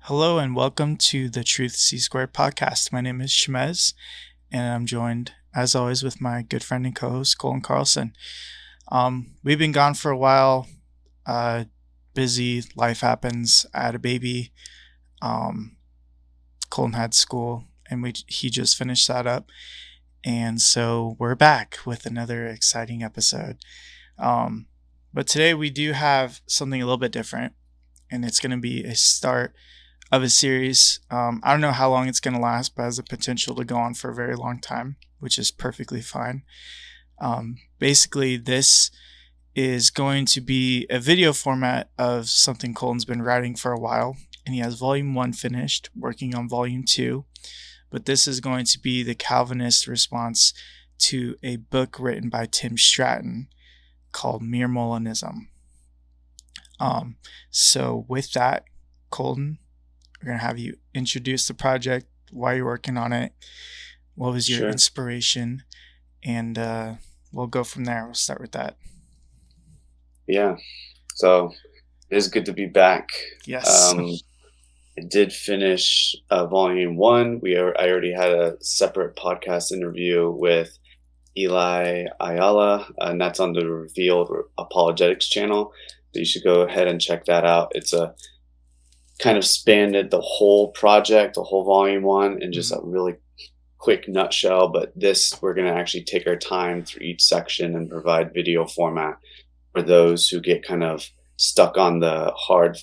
Hello and welcome to the Truth C Squared podcast. My name is Shemez, and I'm joined, as always, with my good friend and co-host, Colin Carlson. We've been gone for a while. Busy, life happens. I had a baby. Colin had school, and he just finished that up. And so we're back with another exciting episode. But today we do have something a little bit different, and it's going to be a start of a series. I don't know how long it's going to last, but has the potential to go on for a very long time, which is perfectly fine. Basically, this is going to be a video format of something Colin's been writing for a while, and he has volume 1 finished, working on volume 2. But this is going to be the Calvinist response to a book written by Tim Stratton called Mere Molinism. So with that, Colton, we're going to have you introduce the project, why you're working on it, what was your inspiration, and we'll go from there. We'll start with that. Yeah. So it is good to be back. Yes. I did finish volume 1. I already had a separate podcast interview with Eli Ayala, and that's on the Revealed Apologetics channel. So you should go ahead and check that out. It's a kind of spanned the whole project, the whole volume 1, in just a really quick nutshell. But this, we're going to actually take our time through each section and provide video format for those who get kind of stuck on the hard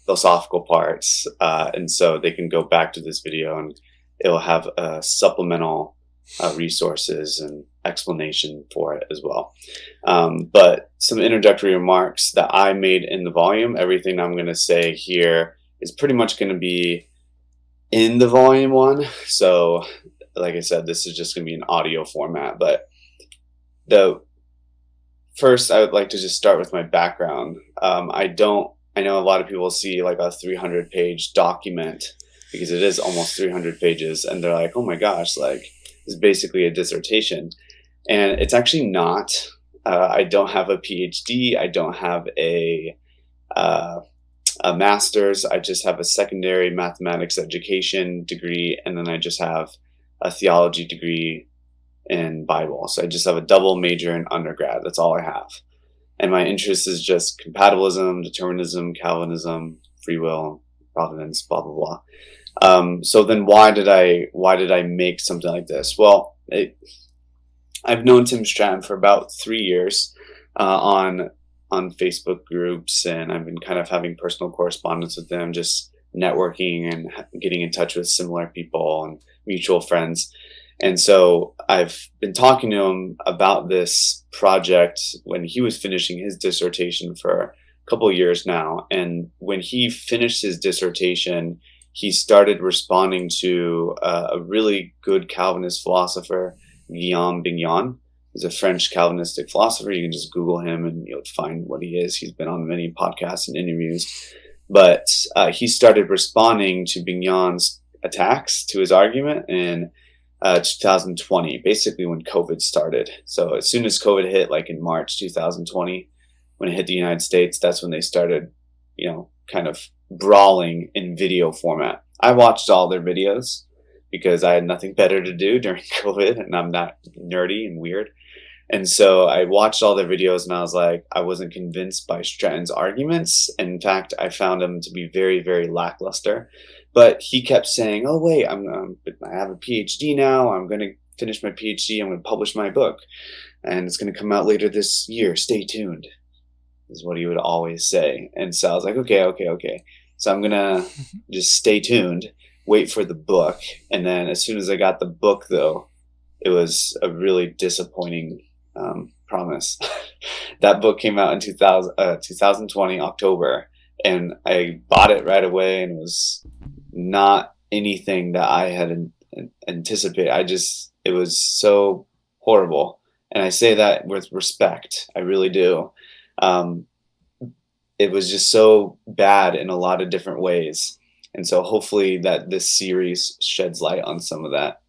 philosophical parts. And so they can go back to this video and it'll have supplemental resources and explanation for it as well. But some introductory remarks that I made in the volume. Everything I'm going to say here is pretty much going to be in the volume 1. So like I said, this is just going to be an audio format. But first, I would like to just start with my background. I know a lot of people see like a 300-page document, because it is almost 300 pages, and they're like, oh my gosh, like it's basically a dissertation. And it's actually not. I don't have a PhD. I don't have a master's. I just have a secondary mathematics education degree, and then I just have a theology degree in Bible. So I just have a double major in undergrad. That's all I have. And my interest is just compatibilism, determinism, Calvinism, free will, providence, blah, blah, blah. So then why did I make something like this? Well, I've known Tim Stratton for about 3 years on Facebook groups, and I've been kind of having personal correspondence with them, just networking and getting in touch with similar people and mutual friends. And so I've been talking to him about this project when he was finishing his dissertation for a couple of years now. And when he finished his dissertation, he started responding to a really good Calvinist philosopher, Guillaume Bignon. He's a French Calvinistic philosopher. You can just Google him and you'll find what he is. He's been on many podcasts and interviews. But he started responding to Bignon's attacks to his argument in 2020, basically when COVID started. So as soon as COVID hit, like in March 2020, when it hit the United States, that's when they started, kind of brawling in video format. I watched all their videos because I had nothing better to do during COVID, and I'm not nerdy and weird. And so I watched all their videos, and I was like, I wasn't convinced by Stratton's arguments. And in fact, I found them to be very, very lackluster. But he kept saying, oh, wait, I have a PhD now. I'm going to finish my PhD. I'm going to publish my book. And it's going to come out later this year. Stay tuned, is what he would always say. And so I was like, okay. So I'm going to just stay tuned, wait for the book. And then as soon as I got the book, though, it was a really disappointing promise. That book came out in 2020, October. And I bought it right away, and it was not anything that I had anticipated. It was so horrible. And I say that with respect. I really do. It was just so bad in a lot of different ways. And so hopefully that this series sheds light on some of that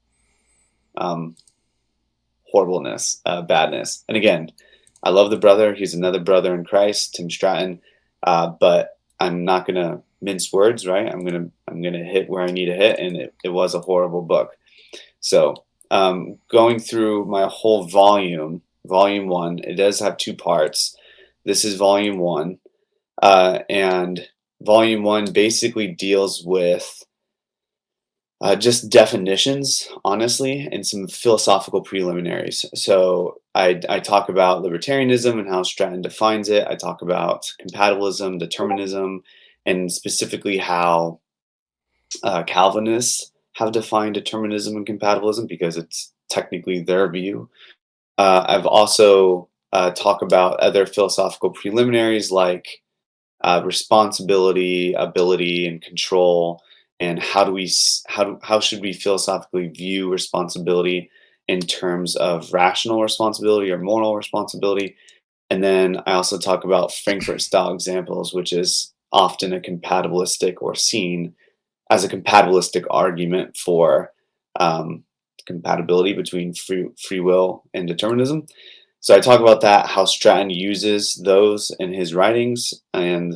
horribleness, badness. And again, I love the brother. He's another brother in Christ, Tim Stratton. But I'm not going to mince words, right? I'm gonna hit where I need to hit, and it was a horrible book. So going through my whole volume, volume one, it does have two parts. This is volume one, and volume one basically deals with just definitions, honestly, and some philosophical preliminaries. So I talk about libertarianism and how Stratton defines it. I talk about compatibilism, determinism, and specifically how Calvinists have defined determinism and compatibilism because it's technically their view. I've also talked about other philosophical preliminaries like responsibility, ability, and control, and how should we philosophically view responsibility in terms of rational responsibility or moral responsibility. And then I also talk about Frankfurt style examples, which is often a compatibilistic or seen as a compatibilistic argument for compatibility between free will and determinism. So I talk about that, how Stratton uses those in his writings, and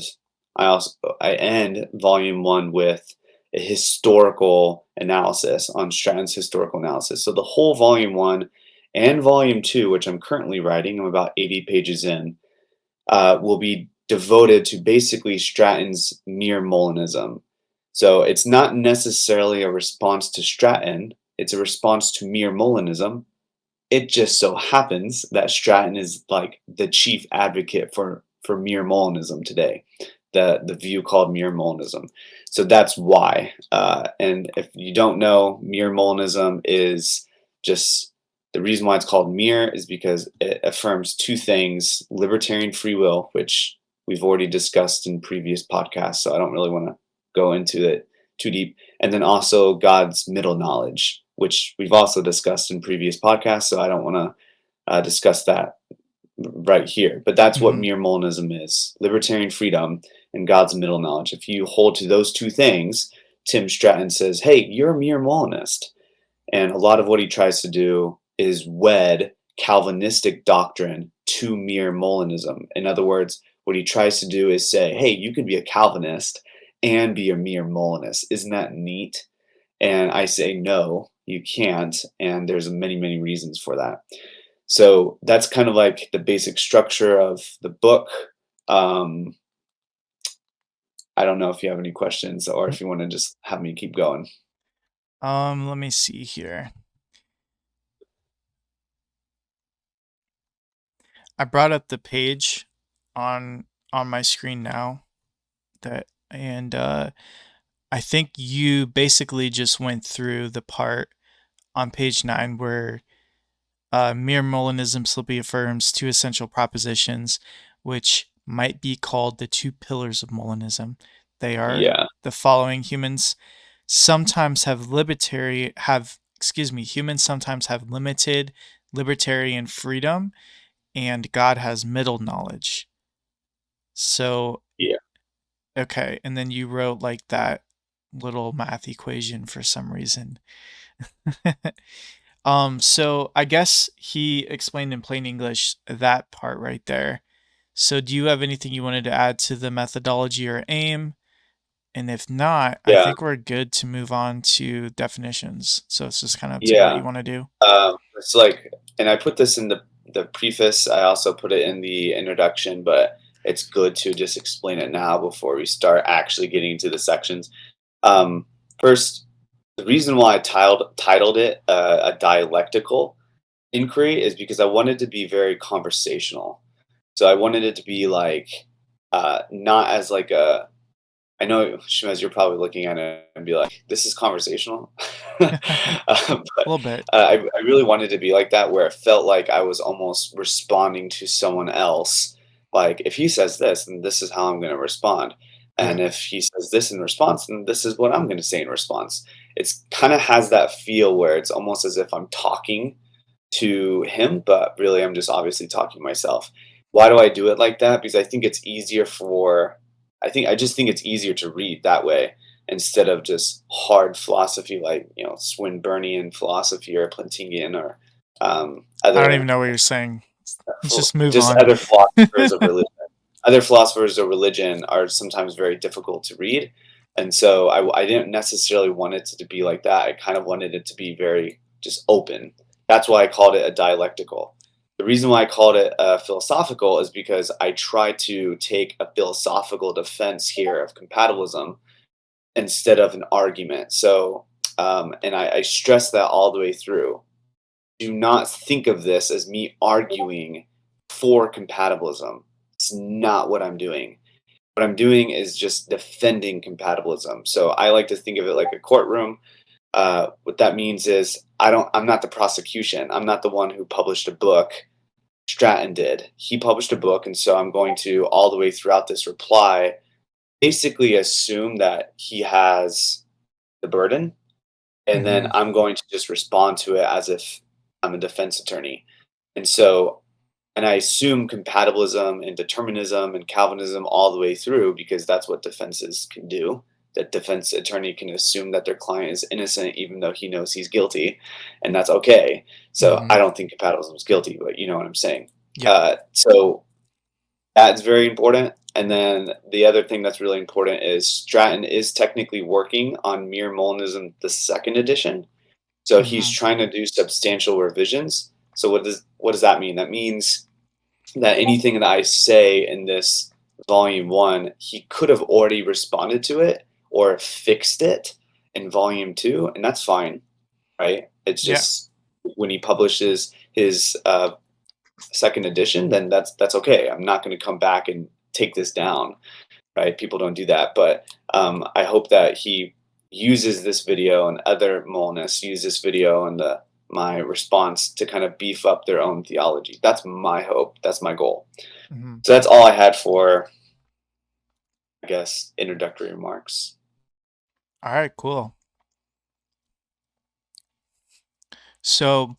I end volume one with a historical analysis on Stratton's historical analysis. So the whole volume one and volume two, which I'm currently writing, I'm about 80 pages in, will be devoted to basically Stratton's mere Molinism. So it's not necessarily a response to Stratton, it's a response to mere Molinism. It just so happens that Stratton is like the chief advocate for mere Molinism today, the view called mere Molinism. So that's why. And if you don't know, mere Molinism is just the reason why it's called mere is because it affirms two things: libertarian free will, which we've already discussed in previous podcasts, so I don't really want to go into it too deep, and then also God's middle knowledge, which we've also discussed in previous podcasts, so I don't want to discuss that right here. But that's what mere Molinism is: libertarian freedom and God's middle knowledge. If you hold to those two things, Tim Stratton says, hey, you're a mere Molinist. And a lot of what he tries to do is wed Calvinistic doctrine to mere Molinism. In other words, what he tries to do is say, hey, you can be a Calvinist and be a mere Molinist. Isn't that neat? And I say, no, you can't. And there's many, many reasons for that. So that's kind of like the basic structure of the book. I don't know if you have any questions or if you want to just have me keep going. Let me see here. I brought up the page on my screen now, I think you basically just went through the part on page 9 where mere Molinism simply affirms two essential propositions, which might be called the two pillars of Molinism. They are the following: humans sometimes have humans sometimes have limited libertarian freedom, and God has middle knowledge. So okay, and then you wrote like that little math equation for some reason. So I guess he explained in plain English that part right there. So do you have anything you wanted to add to the methodology or aim? And if not, I think we're good to move on to definitions. So it's just kind of to what you want to do. It's like, and I put this in the preface. I also put it in the introduction, but it's good to just explain it now before we start actually getting into the sections. First, the reason why I titled it a dialectical inquiry is because I wanted to be very conversational. So I wanted it to be like, not as like I know, Shemez, you're probably looking at it and be like, this is conversational. But, a little bit. I really wanted to be like that, where it felt like I was almost responding to someone else. Like, if he says this, then this is how I'm going to respond. And if he says this in response, then this is what I'm going to say in response. It's kind of has that feel where it's almost as if I'm talking to him, but really I'm just obviously talking to myself. Why do I do it like that? Because I think it's easier I just think it's easier to read that way instead of just hard philosophy like, Swinburnian philosophy or Plantingian or other. I don't even know what you're saying. Let's just move on. Other philosophers of religion. other philosophers of religion are sometimes very difficult to read. And so I didn't necessarily want it to be like that. I kind of wanted it to be very just open. That's why I called it a dialectical. The reason why I called it philosophical is because I try to take a philosophical defense here of compatibilism instead of an argument. So, and I stress that all the way through. Do not think of this as me arguing for compatibilism. It's not what I'm doing. What I'm doing is just defending compatibilism. So I like to think of it like a courtroom. What that means is I'm not the prosecution. I'm not the one who published a book. Stratton did. He published a book, and so I'm going to, all the way throughout this reply, basically assume that he has the burden, and then I'm going to just respond to it as if I'm a defense attorney. And so, and I assume compatibilism and determinism and Calvinism all the way through, because that's what defenses can do. That defense attorney can assume that their client is innocent even though he knows he's guilty, and that's okay. So I don't think compatibilism is guilty, but you know what I'm saying. Yeah. So that's very important. And then the other thing that's really important is Stratton is technically working on Mere Molinism, the second edition. So he's trying to do substantial revisions. So what does that mean? That means that anything that I say in this volume 1, he could have already responded to it or fixed it in volume 2, and that's fine, right? It's just when he publishes his second edition, then that's okay. I'm not going to come back and take this down, right? People don't do that, but I hope that he uses this video and other Molinists use this video and my response to kind of beef up their own theology. That's my hope. That's my goal. So that's all I had for, I guess, introductory remarks. All right, cool. So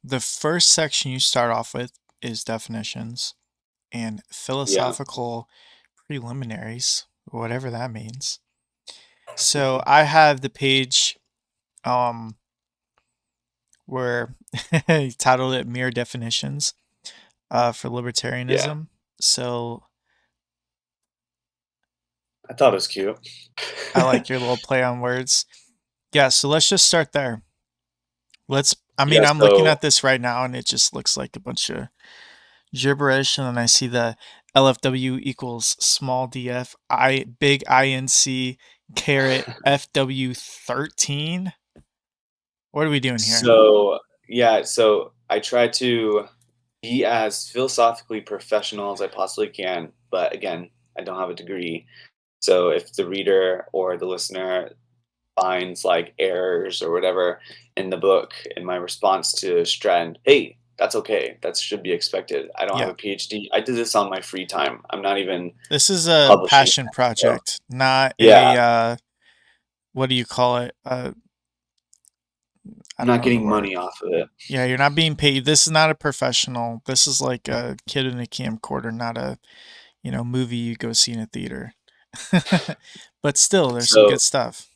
the first section you start off with is definitions and philosophical preliminaries, whatever that means. So I have the page where he titled it Mere Definitions for Libertarianism. So I thought it was cute. I like your little play on words. Yeah, so let's just start there. I'm looking at this right now and it just looks like a bunch of gibberish, and then I see the LFW equals small df big INC caret FW 13. What are we doing here? So I try to be as philosophically professional as I possibly can, but again, I don't have a degree. So if the reader or the listener finds like errors or whatever in the book, in my response to Stratton, hey, that's okay. That should be expected. I don't have a PhD. I did this on my free time. I'm not even. This is a passion project, not a. What do you call it? I'm not getting money off of it. Yeah, you're not being paid. This is not a professional. This is like a kid in a camcorder, not a, movie you go see in a theater. But still, there's some good stuff.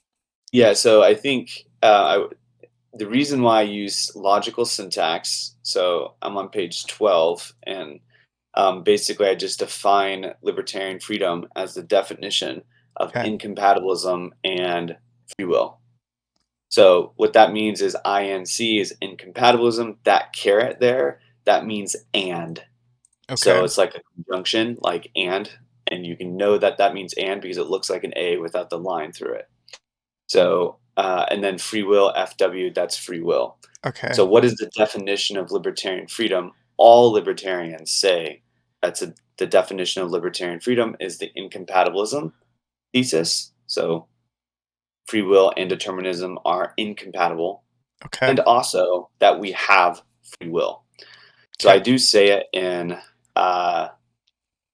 Yeah, so I think the reason why I use logical syntax, so I'm on page 12, and basically I just define libertarian freedom as the definition of incompatibilism and free will. So what that means is INC is incompatibilism. That caret there, that means and. So it's like a conjunction, like and you can know that that means and because it looks like an A without the line through it. So, and then free will, FW, that's free will. So what is the definition of libertarian freedom? All libertarians say the definition of libertarian freedom is the incompatibilism thesis. So free will and determinism are incompatible. And also that we have free will. So I do say it in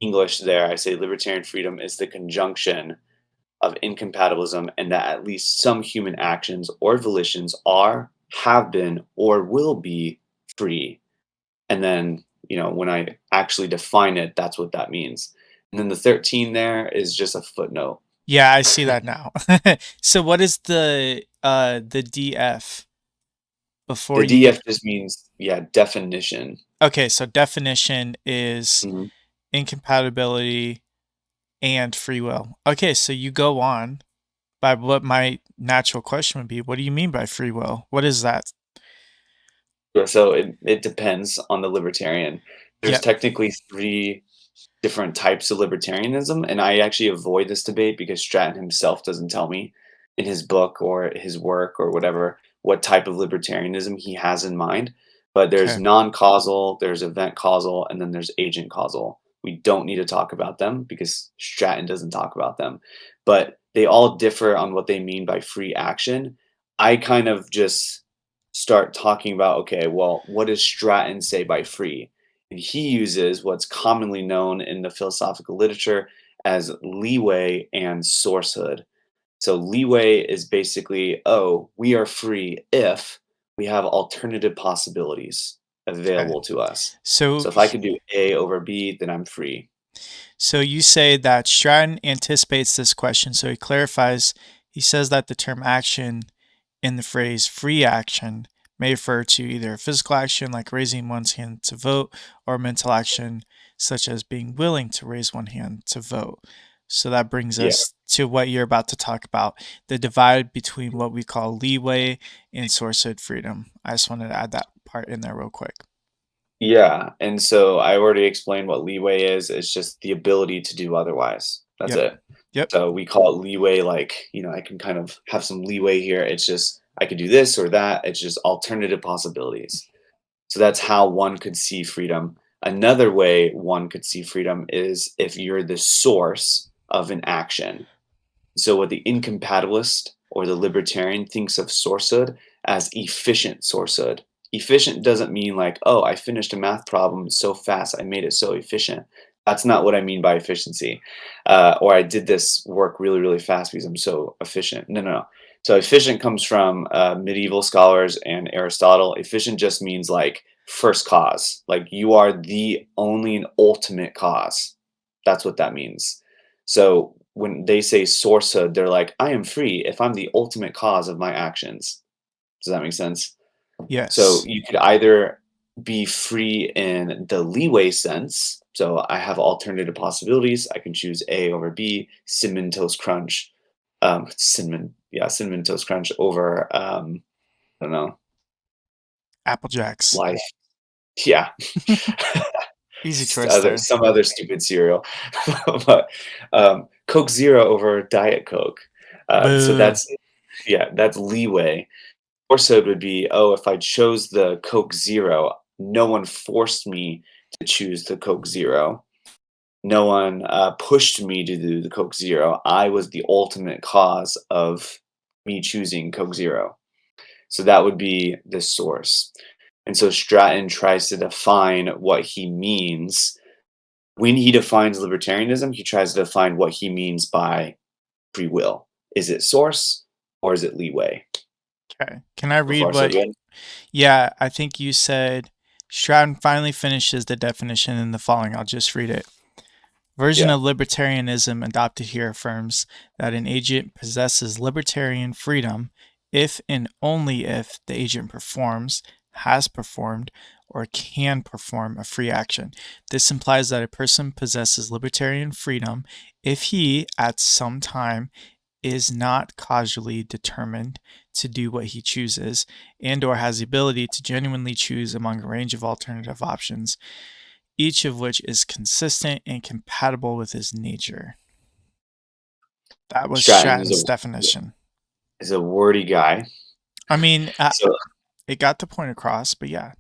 English there. I say libertarian freedom is the conjunction of incompatibilism, and that at least some human actions or volitions are, have been, or will be free. And then, when I actually define it, that's what that means. And then the 13 there is just a footnote. Yeah, I see that now. So what is the DF before the DF just means, definition. Okay, so definition is incompatibility, and free will. Okay, so you go on by what my natural question would be. What do you mean by free will? What is that? So it depends on the libertarian. There's Yep. technically three different types of libertarianism, and I actually avoid this debate because Stratton himself doesn't tell me in his book or his work or whatever what type of libertarianism he has in mind. But there's Okay. non-causal, there's event causal, and then there's agent causal. We don't need to talk about them because Stratton doesn't talk about them. But they all differ on what they mean by free action. I kind of just start talking about, okay, well, what does Stratton say by free? And he uses what's commonly known in the philosophical literature as leeway and sourcehood. So leeway is basically, oh, we are free if we have alternative possibilities Okay. available to us. So So if I could do A over B, then I'm free. So you say that Stratton anticipates this question, so he clarifies. He says that the term action in the phrase free action may refer to either a physical action like raising one's hand to vote or mental action such as being willing to raise one hand to vote. So that brings Yeah. us to what you're about to talk about, the divide between what we call leeway and sourcehood freedom. I just wanted to add that part in there real quick. Yeah. And so I already explained what leeway is. It's just the ability to do otherwise. That's Yep. it. Yep. So we call it leeway, like, I can kind of have some leeway here. It's just I could do this or that. It's just alternative possibilities. So that's how one could see freedom. Another way one could see freedom is if you're the source of an action. So what the incompatibilist or the libertarian thinks of sourcehood as efficient sourcehood. Efficient doesn't mean like, oh, I finished a math problem so fast, I made it so efficient. That's not what I mean by efficiency. Or I did this work really, really fast because I'm so efficient. No, no, no. So efficient comes from medieval scholars and Aristotle. Efficient just means like first cause. Like you are the only and ultimate cause. That's what that means. So when they say sourcehood, they're like, I am free if I'm the ultimate cause of my actions. Does that make sense? So Yes. you could either be free in the leeway sense. So I have alternative possibilities. I can choose A over B, cinnamon toast crunch, cinnamon toast crunch over, I don't know, Apple Jacks. life. Yeah. Easy choice there. Some other stupid cereal, but Coke Zero over Diet Coke. So Boo. that's leeway. Forcehood would be, oh, if I chose the Coke Zero, no one forced me to choose the Coke Zero. No one pushed me to do the Coke Zero. I was the ultimate cause of me choosing Coke Zero. So that would be the source. And so Stratton tries to define what he means. When he defines libertarianism, he tries to define what he means by free will. Is it source or is it leeway? Okay. Can I So read far, so what? good. Yeah, I think you said Stratton finally finishes the definition in the following. I'll just read it. Version Yeah. of libertarianism adopted here affirms that an agent possesses libertarian freedom if and only if the agent performs, has performed, or can perform a free action. This implies that a person possesses libertarian freedom if he, at some time, is not causally determined to do what he chooses and or has the ability to genuinely choose among a range of alternative options, each of which is consistent and compatible with his nature. That was Stratton Stratton's definition. is a wordy guy. I mean, So it got the point across, but yeah.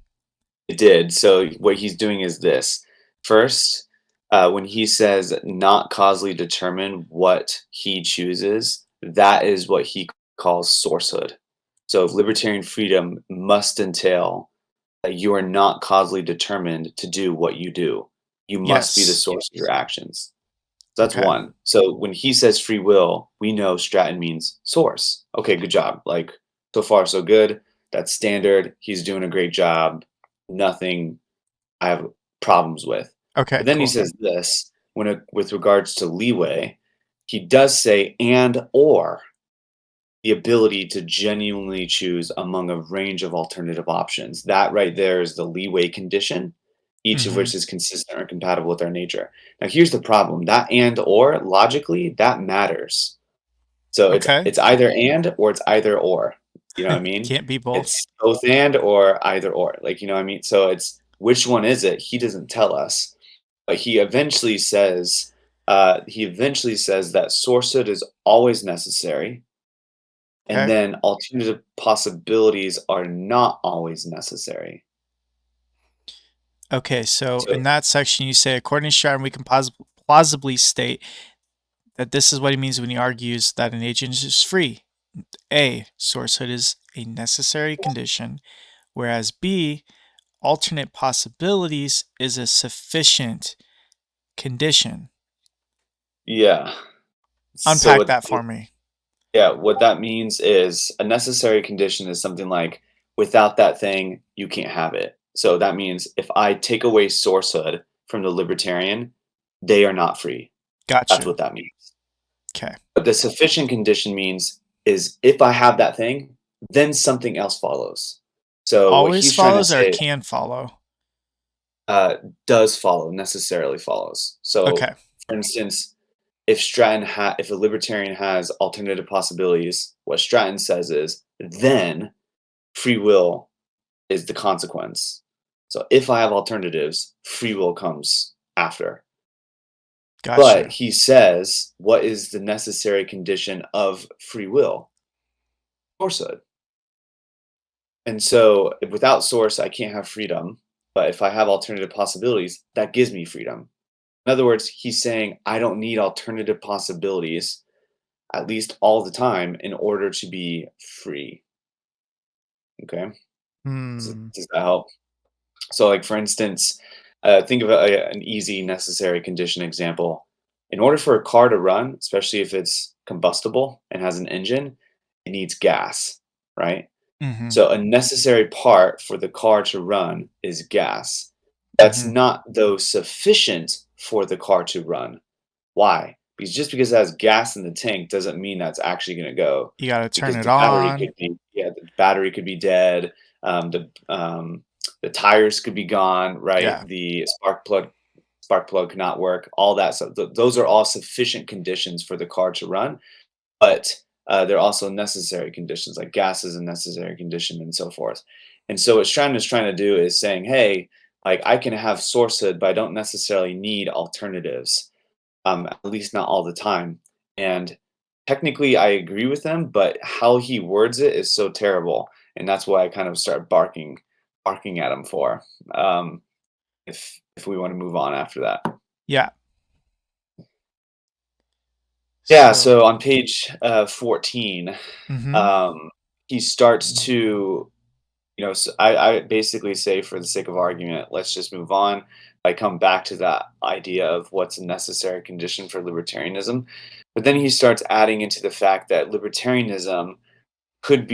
it did. So what he's doing is this. First, when he says not causally determine what he chooses, that is what he calls sourcehood. So if libertarian freedom must entail that you are not causally determined to do what you do. You must be the Yes. source of your actions. So that's Okay. one. So when he says free will, we know Stratton means source. Okay, good job. Like so far so good. That's standard. He's doing a great job. Nothing I have problems with. Okay, But then he cool. says this with regards to leeway, he does say and or the ability to genuinely choose among a range of alternative options. That right there is the leeway condition. each of which is consistent or compatible with our nature. Now, here's the problem: that and or logically that matters. So Okay. it's either and or it's either or. You know what I mean? Can't be both. It's both and or either or. Like, you know what I mean? So it's which one is it? He doesn't tell us, but he eventually says that sourcehood is always necessary, and Okay. then alternative possibilities are not always necessary. Okay. So So in that section, you say, according to Stratton, we can plausibly state that this is what he means when he argues that an agent is free. A, sourcehood is a necessary condition, whereas B, alternate possibilities is a sufficient condition. yeah. So Unpack what, that for me. yeah, what that means is a necessary condition is something like without that thing, you can't have it. So that means if I take away sourcehood from the libertarian, they are not free. That's Gotcha. what that means. Okay. But the sufficient condition means is if I have that thing, then something else follows. So what Always he's trying to follows or say can follow? does follow, necessarily follows. So, Okay. for instance, if a libertarian has alternative possibilities, what Stratton says is then free will is the consequence. So if I have alternatives, free will comes after. But Gotcha. he says, what is the necessary condition of free will? Sourcehood. And so without source, I can't have freedom. But if I have alternative possibilities, that gives me freedom. In other words, he's saying I don't need alternative possibilities, at least all the time, in order to be free. Okay. Hmm. Does that help? So, like for instance, think of an easy necessary condition example. In order for a car to run, especially if it's combustible and has an engine, it needs gas, right? Mm-hmm. So, a necessary part for the car to run is gas. That's Mm-hmm. not, though, sufficient for the car to run. Why? Because just because it has gas in the tank doesn't mean that's actually going to go. You got to turn Because it the battery on. could be, yeah, the battery could be dead. The tires could be gone, right? Yeah. The spark plug could not work. All that stuff. Those are all sufficient conditions for the car to run, but they're also necessary conditions. Like gas is a necessary condition, and so forth. And so what Stratton is trying to do is saying, hey, like I can have sourcehood, but I don't necessarily need alternatives, at least not all the time. And technically, I agree with him, but how he words it is so terrible, and that's why I kind of start barking at him for. Um, if we want to move on after that, Yeah. yeah. So. So on page 14, Mm-hmm. um, he starts to, so I basically say, for the sake of argument, let's just move on. I come back to that idea of what's a necessary condition for libertarianism. But then he starts adding into the fact that libertarianism could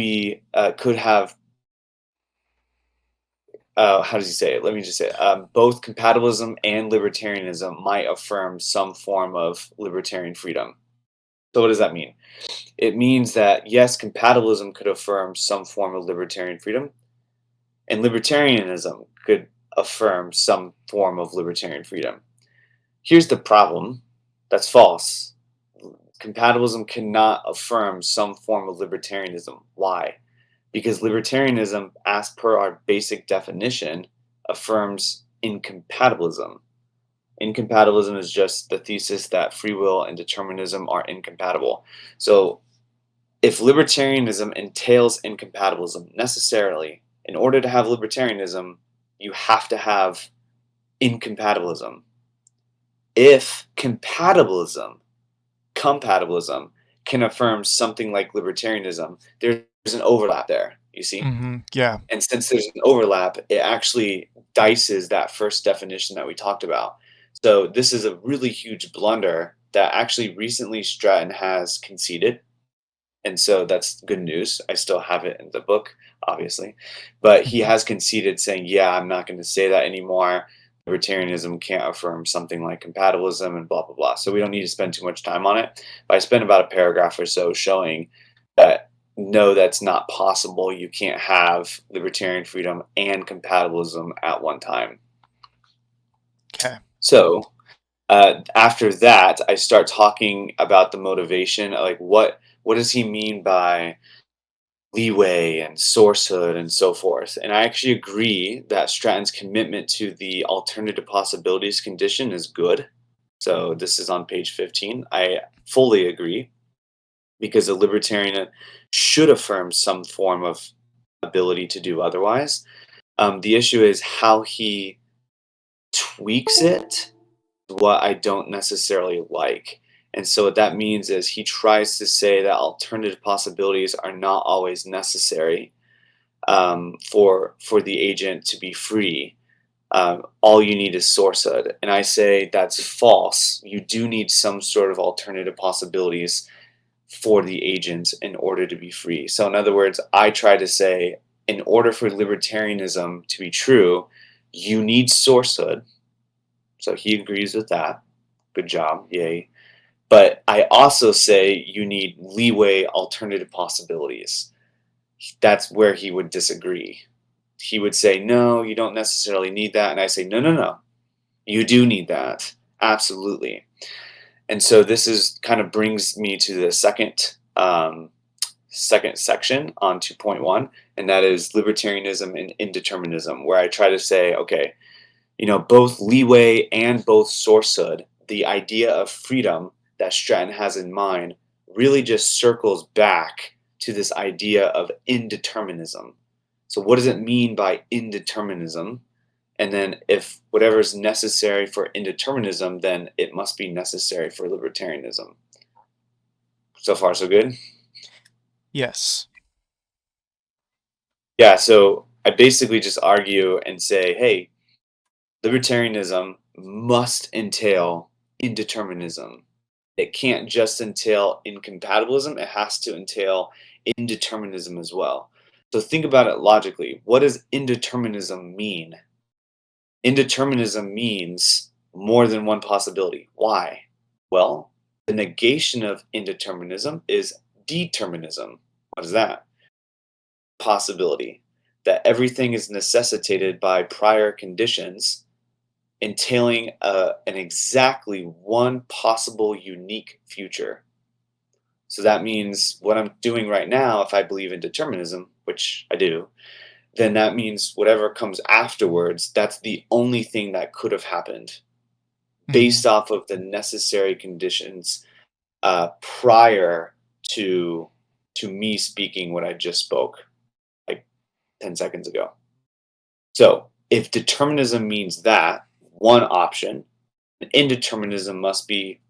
have, how does he say it? Let me just say it. Both compatibilism and libertarianism might affirm some form of libertarian freedom. So what does that mean? It means that, yes, compatibilism could affirm some form of libertarian freedom, and libertarianism could affirm some form of libertarian freedom. Here's the problem: that's false. Compatibilism cannot affirm some form of libertarianism. Why? Because libertarianism, as per our basic definition, affirms incompatibilism. Incompatibilism is just the thesis that free will and determinism are incompatible. So if libertarianism entails incompatibilism necessarily, in order to have libertarianism, you have to have incompatibilism. If compatibilism can affirm something like libertarianism, there's an overlap there, you see? Mm-hmm. Yeah. And since there's an overlap, it actually dices that first definition that we talked about. So this is a really huge blunder that actually recently Stratton has conceded. And so that's good news. I still have it in the book, obviously. But he Mm-hmm. has conceded saying, yeah, I'm not going to say that anymore. Libertarianism can't affirm something like compatibilism and blah, blah, blah. So we don't need to spend too much time on it. But I spent about a paragraph or so showing that no, that's not possible. You can't have libertarian freedom and compatibilism at one time. Okay. So after that, I start talking about the motivation, like what does he mean by leeway and sourcehood and so forth. And I actually agree that Stratton's commitment to the alternative possibilities condition is good. So this is on page 15. I fully agree because a libertarian should affirm some form of ability to do otherwise. The issue is how he tweaks it, what I don't necessarily like. And so what that means is he tries to say that alternative possibilities are not always necessary for the agent to be free. All you need is sourcehood, and I say that's false. You do need some sort of alternative possibilities for the agent in order to be free. So in other words, I try to say, in order for libertarianism to be true, you need sourcehood. So he agrees with that. Good job, yay. But I also say you need leeway alternative possibilities. That's where he would disagree. He would say, no, you don't necessarily need that. And I say, no, no, no, you do need that. Absolutely. And so this is kind of brings me to the second section on 2.1, and that is libertarianism and indeterminism, where I try to say, okay, both leeway and both sourcehood, the idea of freedom that Stratton has in mind really just circles back to this idea of indeterminism. So what does it mean by indeterminism? And then if whatever is necessary for indeterminism, then it must be necessary for libertarianism. So far, so good? Yes. Yeah, so I basically just argue and say, hey, libertarianism must entail indeterminism. It can't just entail incompatibilism, it has to entail indeterminism as well. So think about it logically. What does indeterminism mean? Indeterminism means more than one possibility. Why? Well, the negation of indeterminism is determinism. What is that? Possibility that everything is necessitated by prior conditions entailing an exactly one possible unique future. So that means what I'm doing right now, if I believe in determinism, which I do, then that means whatever comes afterwards, that's the only thing that could have happened Mm-hmm. based off of the necessary conditions prior to me speaking what I just spoke like 10 seconds ago. So if determinism means that one option, indeterminism must be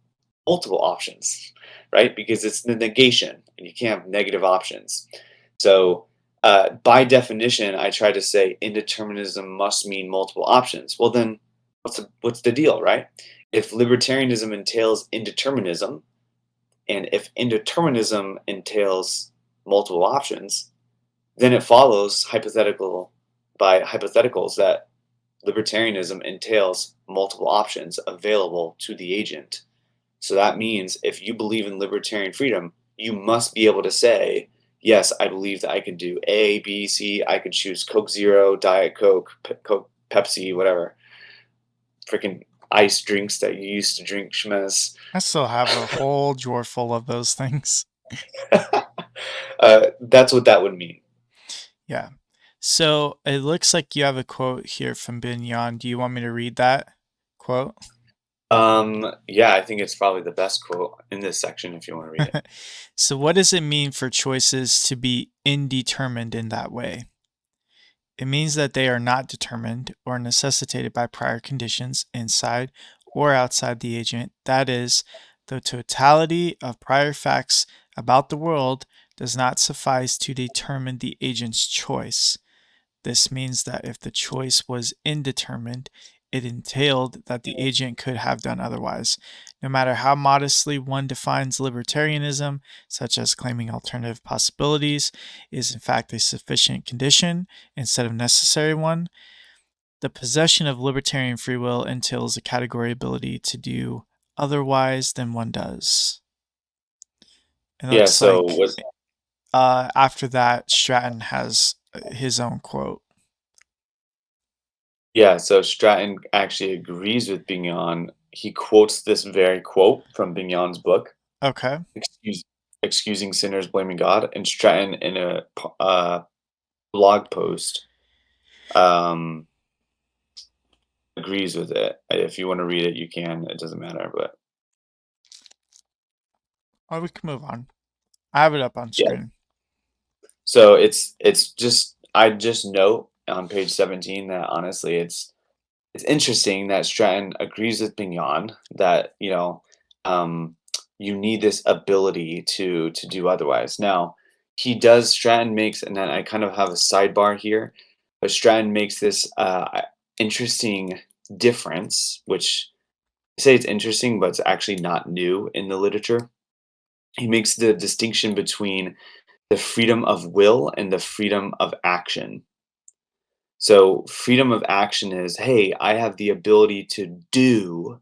multiple options, right? Because it's the negation, and you can't have negative options. So, by definition, I try to say indeterminism must mean multiple options. Well, then, what's the deal, right? If libertarianism entails indeterminism, and if indeterminism entails multiple options, then it follows by hypotheticals that libertarianism entails multiple options available to the agent. So that means if you believe in libertarian freedom, you must be able to say, yes, I believe that I can do A, B, C. I could choose Coke Zero, Diet Coke, Coke, Pepsi, whatever. Freaking ice drinks that you used to drink, Schmez. I still have a whole drawer full of those things. That's what that would mean. Yeah. So it looks like you have a quote here from Bignon. Do you want me to read that quote? Yeah, I think it's probably the best quote in this section if you want to read it. So, what does it mean for choices to be indeterminate in that way? It means that they are not determined or necessitated by prior conditions inside or outside the agent. That is, the totality of prior facts about the world does not suffice to determine the agent's choice. This means that if the choice was indeterminate, it entailed that the agent could have done otherwise. No matter how modestly one defines libertarianism, such as claiming alternative possibilities is in fact a sufficient condition instead of necessary one, the possession of libertarian free will entails a category ability to do otherwise than one does. It Yeah, looks so like what after that, Stratton has his own quote. Yeah, so Stratton actually agrees with Bignon. He quotes this very quote from Bignon's book, Okay. Excuse, Excusing Sinners, Blaming God. And Stratton, in a blog post, um, agrees with it. If you want to read it, you can. It doesn't matter. But Oh, we can move on. I have it up on yeah, screen. so it's just I just note on page 17 that honestly it's interesting that Stratton agrees with Bignon that um, you need this ability to do otherwise. Now Stratton makes, and then I kind of have a sidebar here, but Stratton makes this interesting difference, which I say it's interesting, but it's actually not new in the literature. He makes the distinction between the freedom of will and the freedom of action. So freedom of action is, hey, I have the ability to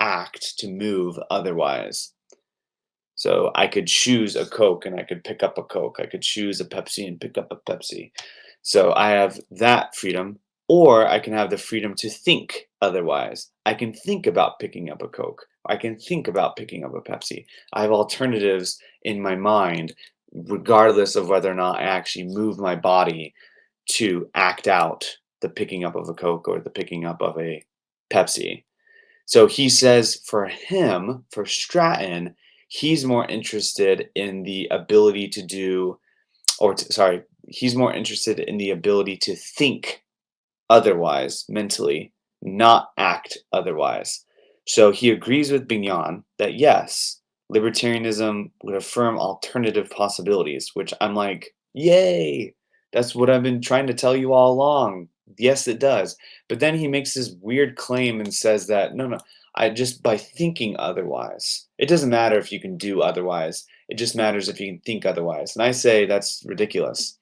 act, to move otherwise. So I could choose a Coke and I could pick up a Coke. I could choose a Pepsi and pick up a Pepsi. So I have that freedom, or I can have the freedom to think otherwise. I can think about picking up a Coke. I can think about picking up a Pepsi. I have alternatives in my mind, regardless of whether or not I actually move my body to act out the picking up of a Coke or the picking up of a Pepsi. So he says for him, for Stratton, he's more interested in the ability to do, sorry, he's more interested in the ability to think otherwise mentally, not act otherwise. So he agrees with Bignon that yes, libertarianism would affirm alternative possibilities, which I'm like, yay, that's what I've been trying to tell you all along. Yes, it does. But then he makes this weird claim and says that no, I just by thinking otherwise. It doesn't matter if you can do otherwise. It just matters if you can think otherwise. And I say that's ridiculous.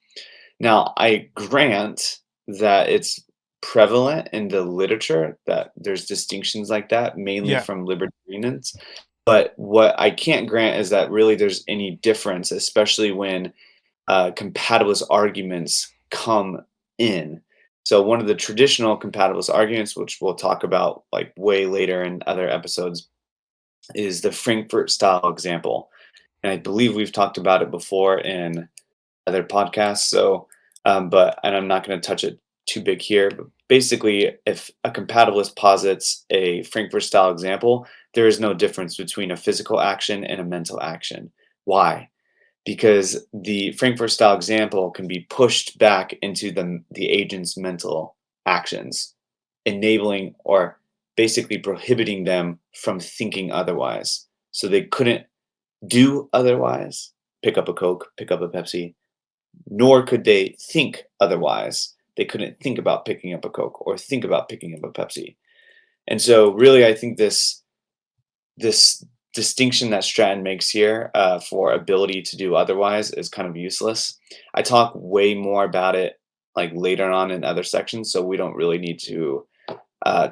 Now, I grant that it's prevalent in the literature that there's distinctions like that, mainly Yeah. from libertarians. But what I can't grant is that really there's any difference, especially when compatibilist arguments come in. So one of the traditional compatibilist arguments, which we'll talk about like way later in other episodes, is the Frankfurt style example. And I believe we've talked about it before in other podcasts. So, and I'm not going to touch it too big here. But basically, if a compatibilist posits a Frankfurt style example, there is no difference between a physical action and a mental action. Why? Because the Frankfurt style example can be pushed back into the agent's mental actions, enabling or basically prohibiting them from thinking otherwise. So they couldn't do otherwise, pick up a Coke, pick up a Pepsi, nor could they think otherwise. They couldn't think about picking up a Coke or think about picking up a Pepsi. And so really, I think this distinction that Stratton makes here for ability to do otherwise is kind of useless. I talk way more about it like later on in other sections, so we don't really need to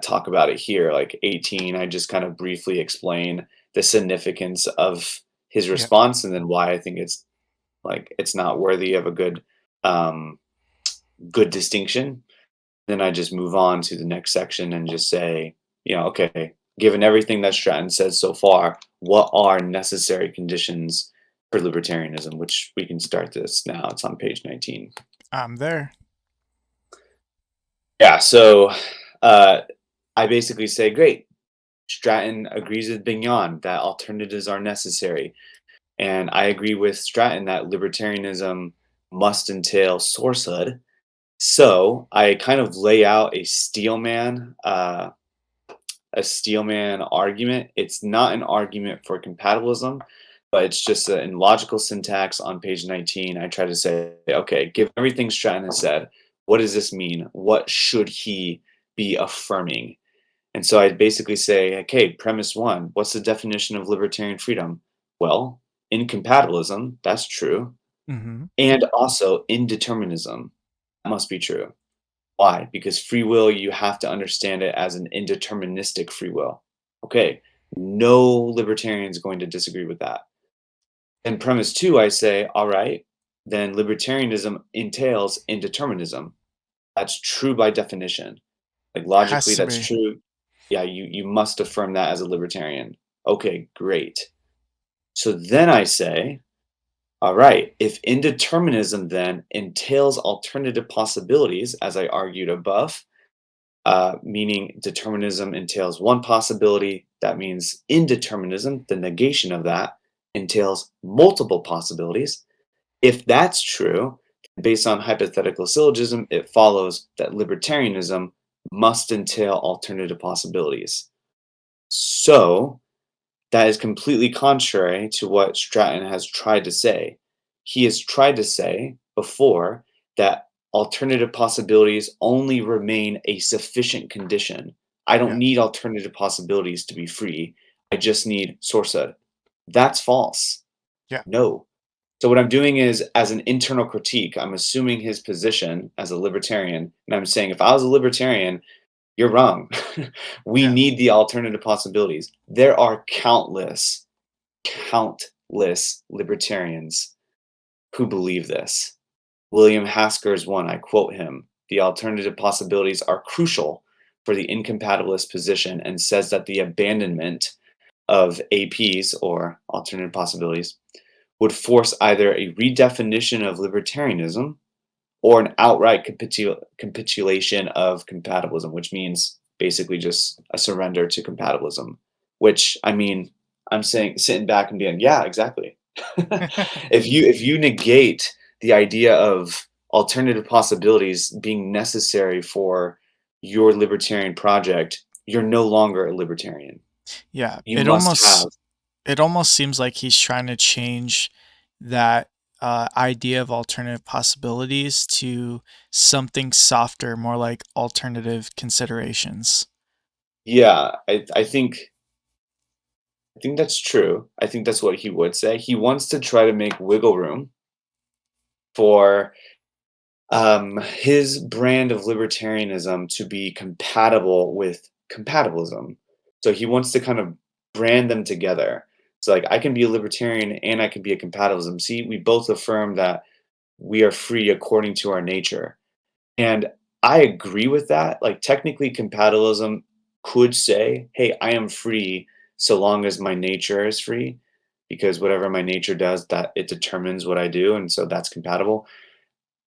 talk about it here. Like 18, I just kind of briefly explain the significance of his Yeah. response and then why I think it's not worthy of a um, good distinction. Then I just move on to the next section and just say, okay, given everything that Stratton says so far, what are necessary conditions for libertarianism? Which we can start this now. It's on page 19. I'm there. Yeah, so I basically say, great. Stratton agrees with Bignon that alternatives are necessary. And I agree with Stratton that libertarianism must entail sourcehood. So I kind of lay out a steelman argument. It's not an argument for compatibilism, but it's just in logical syntax on page 19. I try to say, okay, given everything Stratton has said, what does this mean? What should he be affirming? And so I basically say, okay, premise one, what's the definition of libertarian freedom? Well, incompatibilism, that's true. Mm-hmm. And also indeterminism, that must be true. Why? Because free will, you have to understand it as an indeterministic free will. Okay, no libertarian is going to disagree with that. And premise two, I say, all right, then libertarianism entails indeterminism. That's true by definition. Like Has logically, to that's be. true. Yeah, you must affirm that as a libertarian. Okay, great. So then I say, all right, if indeterminism then entails alternative possibilities, as I argued above, meaning determinism entails one possibility, that means indeterminism, the negation of that, entails multiple possibilities. If that's true, based on hypothetical syllogism, it follows that libertarianism must entail alternative possibilities. So, that is completely contrary to what Stratton has tried to say. He has tried to say before that alternative possibilities only remain a sufficient condition. I don't Yeah. need alternative possibilities to be free. I just need sourcehood. That's false. Yeah. No. So what I'm doing is, as an internal critique, I'm assuming his position as a libertarian, and I'm saying if I was a libertarian, you're wrong. We Yeah. need the alternative possibilities. There are countless libertarians who believe this. William Hasker is one. I quote him. The alternative possibilities are crucial for the incompatibilist position, and says that the abandonment of APs, or alternative possibilities, would force either a redefinition of libertarianism or an outright capitulation of compatibilism, which means basically just a surrender to compatibilism. Which, I mean, I'm saying, sitting back and being, yeah, exactly. If you negate the idea of alternative possibilities being necessary for your libertarian project, you're no longer a libertarian. Yeah. You must have. It almost seems like he's trying to change that idea of alternative possibilities to something softer, more like alternative considerations. Yeah, I think that's true. I think that's what he would say. He wants to try to make wiggle room for his brand of libertarianism to be compatible with compatibilism. So he wants to kind of brand them together. So, like, I can be a libertarian and I can be a compatibilism. See, we both affirm that we are free according to our nature. And I agree with that. Like, technically, compatibilism could say, hey, I am free so long as my nature is free, because whatever my nature does, that it determines what I do. And so that's compatible.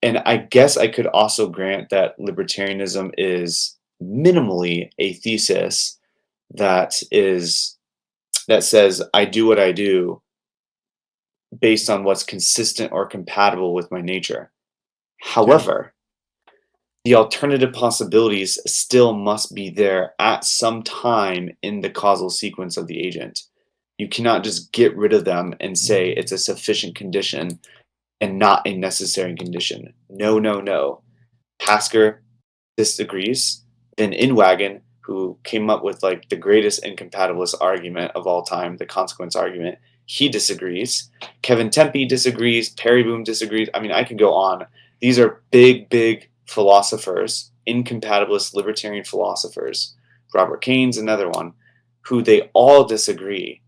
And I guess I could also grant that libertarianism is minimally a thesis that says I do what I do based on what's consistent or compatible with my nature. Yeah. However, the alternative possibilities still must be there at some time in the causal sequence of the agent. You cannot just get rid of them and say it's a sufficient condition and not a necessary condition. No, no, no. Hasker disagrees. Then Inwagon, who came up with like the greatest incompatibilist argument of all time, the consequence argument, he disagrees. Kevin Tempe disagrees. Perry Boom disagrees. I mean, I can go on. These are big philosophers, incompatibilist libertarian philosophers. Robert Kane's another one, who they all disagree,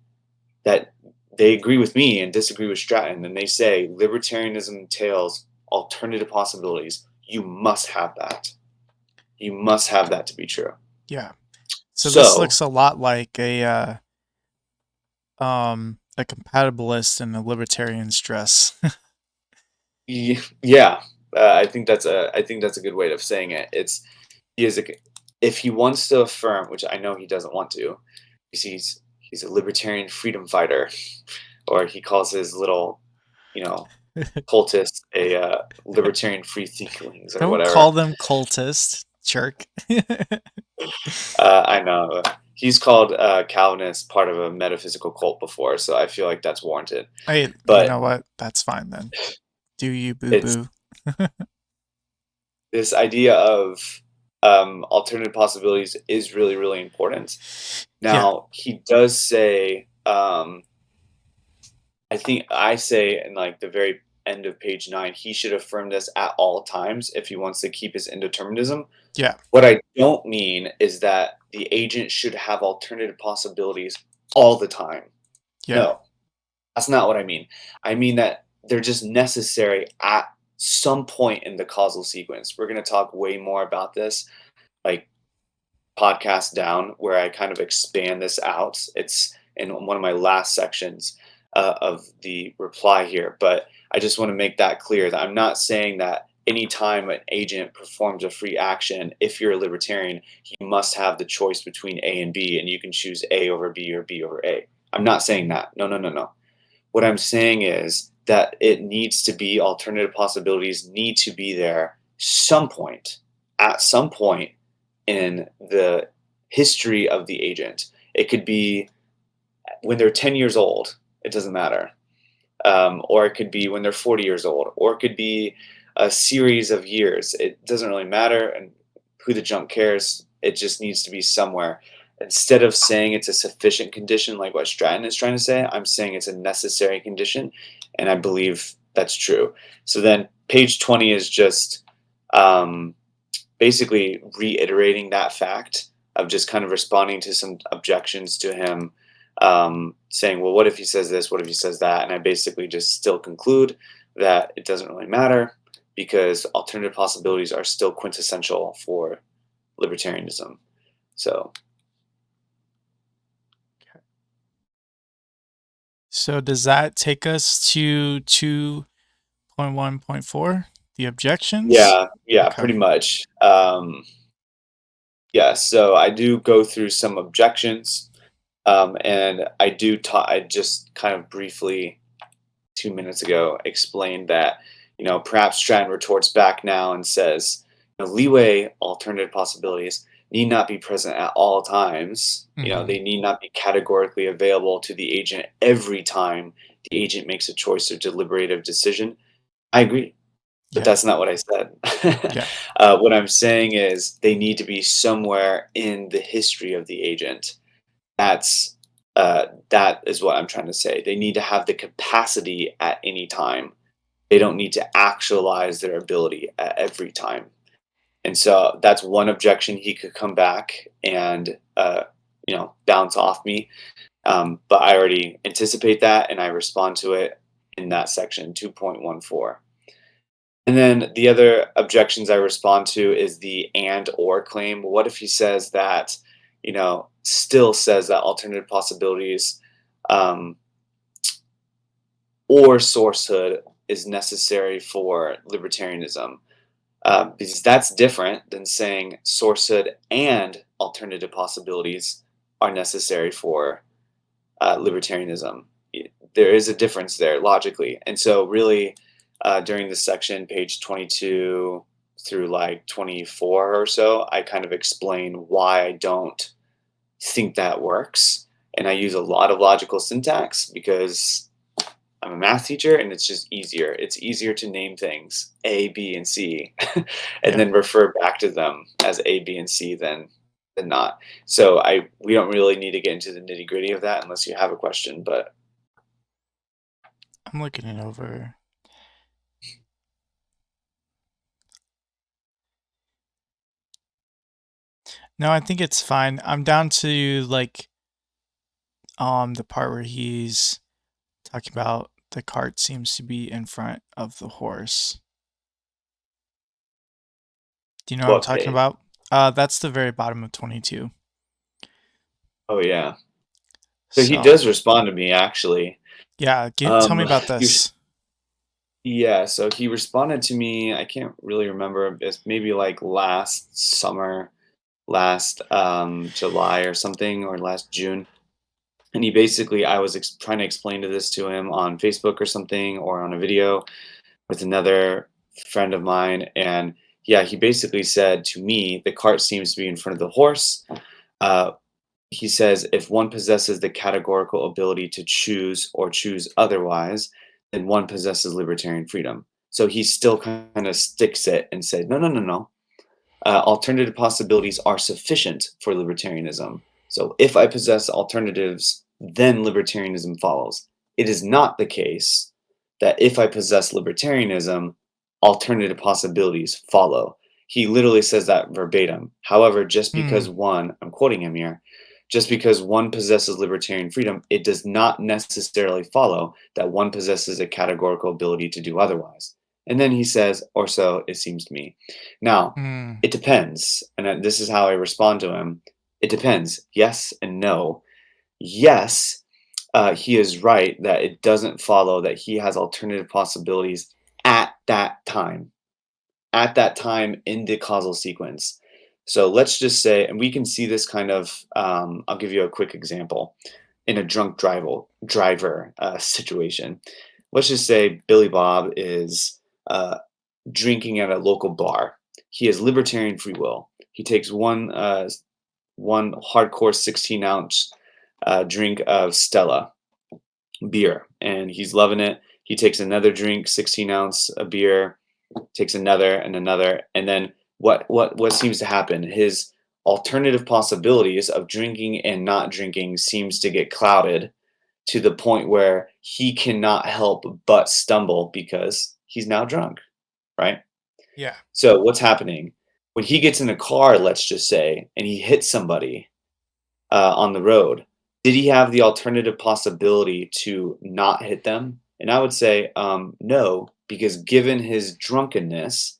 that they agree with me and disagree with Stratton, and they say libertarianism entails alternative possibilities. You must have that. You must have that to be true. Yeah. So this So, looks a lot like a compatibilist and a libertarian stress. yeah, I think that's a good way of saying it. He is a, if he wants to affirm, which I know he doesn't want to, because he's a libertarian freedom fighter, or he calls his little, you know, cultists a libertarian free thinklings or Don't whatever. call them cultist, jerk. I know. He's called Calvinist part of a metaphysical cult before, so I feel like that's warranted. Hey, you But know what? That's fine then. Do you, boo it's boo? this idea of alternative possibilities is really important. Yeah. Now, he does say, I think I say in like the very end of page 9, he should affirm this at all times if he wants to keep his indeterminism. Yeah. What I don't mean is that the agent should have alternative possibilities all the time. Yeah. No, that's not what I mean. I mean that they're just necessary at some point in the causal sequence. We're going to talk way more about this, like podcast down where I kind of expand this out. It's in one of my last sections of the reply here, but I just want to make that clear that I'm not saying that anytime an agent performs a free action, if you're a libertarian, you must have the choice between A and B, and you can choose A over B or B over A. I'm not saying that. No, no, no, no. What I'm saying is that it needs to be alternative possibilities need to be there at some point in the history of the agent. It could be when they're 10 years old, it doesn't matter. Or it could be when they're 40 years old, or it could be a series of years. It doesn't really matter, and who the junk cares. It just needs to be somewhere. Instead of saying it's a sufficient condition like what Stratton is trying to say, I'm saying it's a necessary condition, and I believe that's true. So then page 20 is just basically reiterating that fact of just kind of responding to some objections to him, saying, well, what if he says this? What if he says that? And I basically just still conclude that it doesn't really matter because alternative possibilities are still quintessential for libertarianism. So does that take us to 2.1.4, the objections? yeah, Okay. pretty much. Yeah, so I do go through some objections, and I just kind of briefly 2 minutes ago explained that, perhaps Stratton retorts back now and says, leeway alternative possibilities need not be present at all times. They need not be categorically available to the agent every time the agent makes a choice or deliberative decision. I agree, but that's not what I said. What I'm saying is they need to be somewhere in the history of the agent. That is what I'm trying to say. They need to have the capacity at any time. They don't need to actualize their ability at every time. And so that's one objection he could come back and bounce off me. But I already anticipate that, and I respond to it in that section 2.14. And then the other objections I respond to is the and or claim. What if he says that, still says that alternative possibilities or sourcehood is necessary for libertarianism? Because that's different than saying sourcehood and alternative possibilities are necessary for libertarianism. There is a difference there logically. And so really during this section, page 22 through like 24 or so, I kind of explain why I don't think that works. And I use a lot of logical syntax because I'm a math teacher and it's just easier. It's easier to name things A, B, and C and then refer back to them as A, B, and C than not. So we don't really need to get into the nitty gritty of that unless you have a question, but I'm looking it over. No, I think it's fine. I'm down to like the part where he's talking about the cart seems to be in front of the horse. Do you know what I'm talking about? That's the very bottom of 22. Oh yeah. So he does respond to me actually. Yeah, tell me about this. Yeah, so he responded to me, I can't really remember, it's maybe like last summer, last July or something, or last June. And he basically, I was trying to explain this to him on Facebook or something, or on a video with another friend of mine. And yeah, he basically said to me, the cart seems to be in front of the horse. He says, if one possesses the categorical ability to choose or choose otherwise, then one possesses libertarian freedom. So he still kind of sticks it and said, no, no, no, no. Alternative possibilities are sufficient for libertarianism. So if I possess alternatives, then libertarianism follows. It is not the case that if I possess libertarianism, alternative possibilities follow. He literally says that verbatim. However, just because one, I'm quoting him here, just because one possesses libertarian freedom, it does not necessarily follow that one possesses a categorical ability to do otherwise. And then he says, or so it seems to me. Now, Mm. it depends. And this is how I respond to him. It depends. Yes and no. Yes, he is right that it doesn't follow that he has alternative possibilities at that time in the causal sequence. So let's just say, and we can see this kind of, I'll give you a quick example in a drunk driver situation. Let's just say Billy Bob is drinking at a local bar. He has libertarian free will. He takes one hardcore 16-ounce drink of Stella beer, and he's loving it. He takes another drink, 16-ounce of beer, takes another and another, and then what seems to happen? His alternative possibilities of drinking and not drinking seems to get clouded to the point where he cannot help but stumble because he's now drunk, right? Yeah. So what's happening when he gets in a car, let's just say, and he hits somebody on the road? Did he have the alternative possibility to not hit them? And I would say no, because given his drunkenness,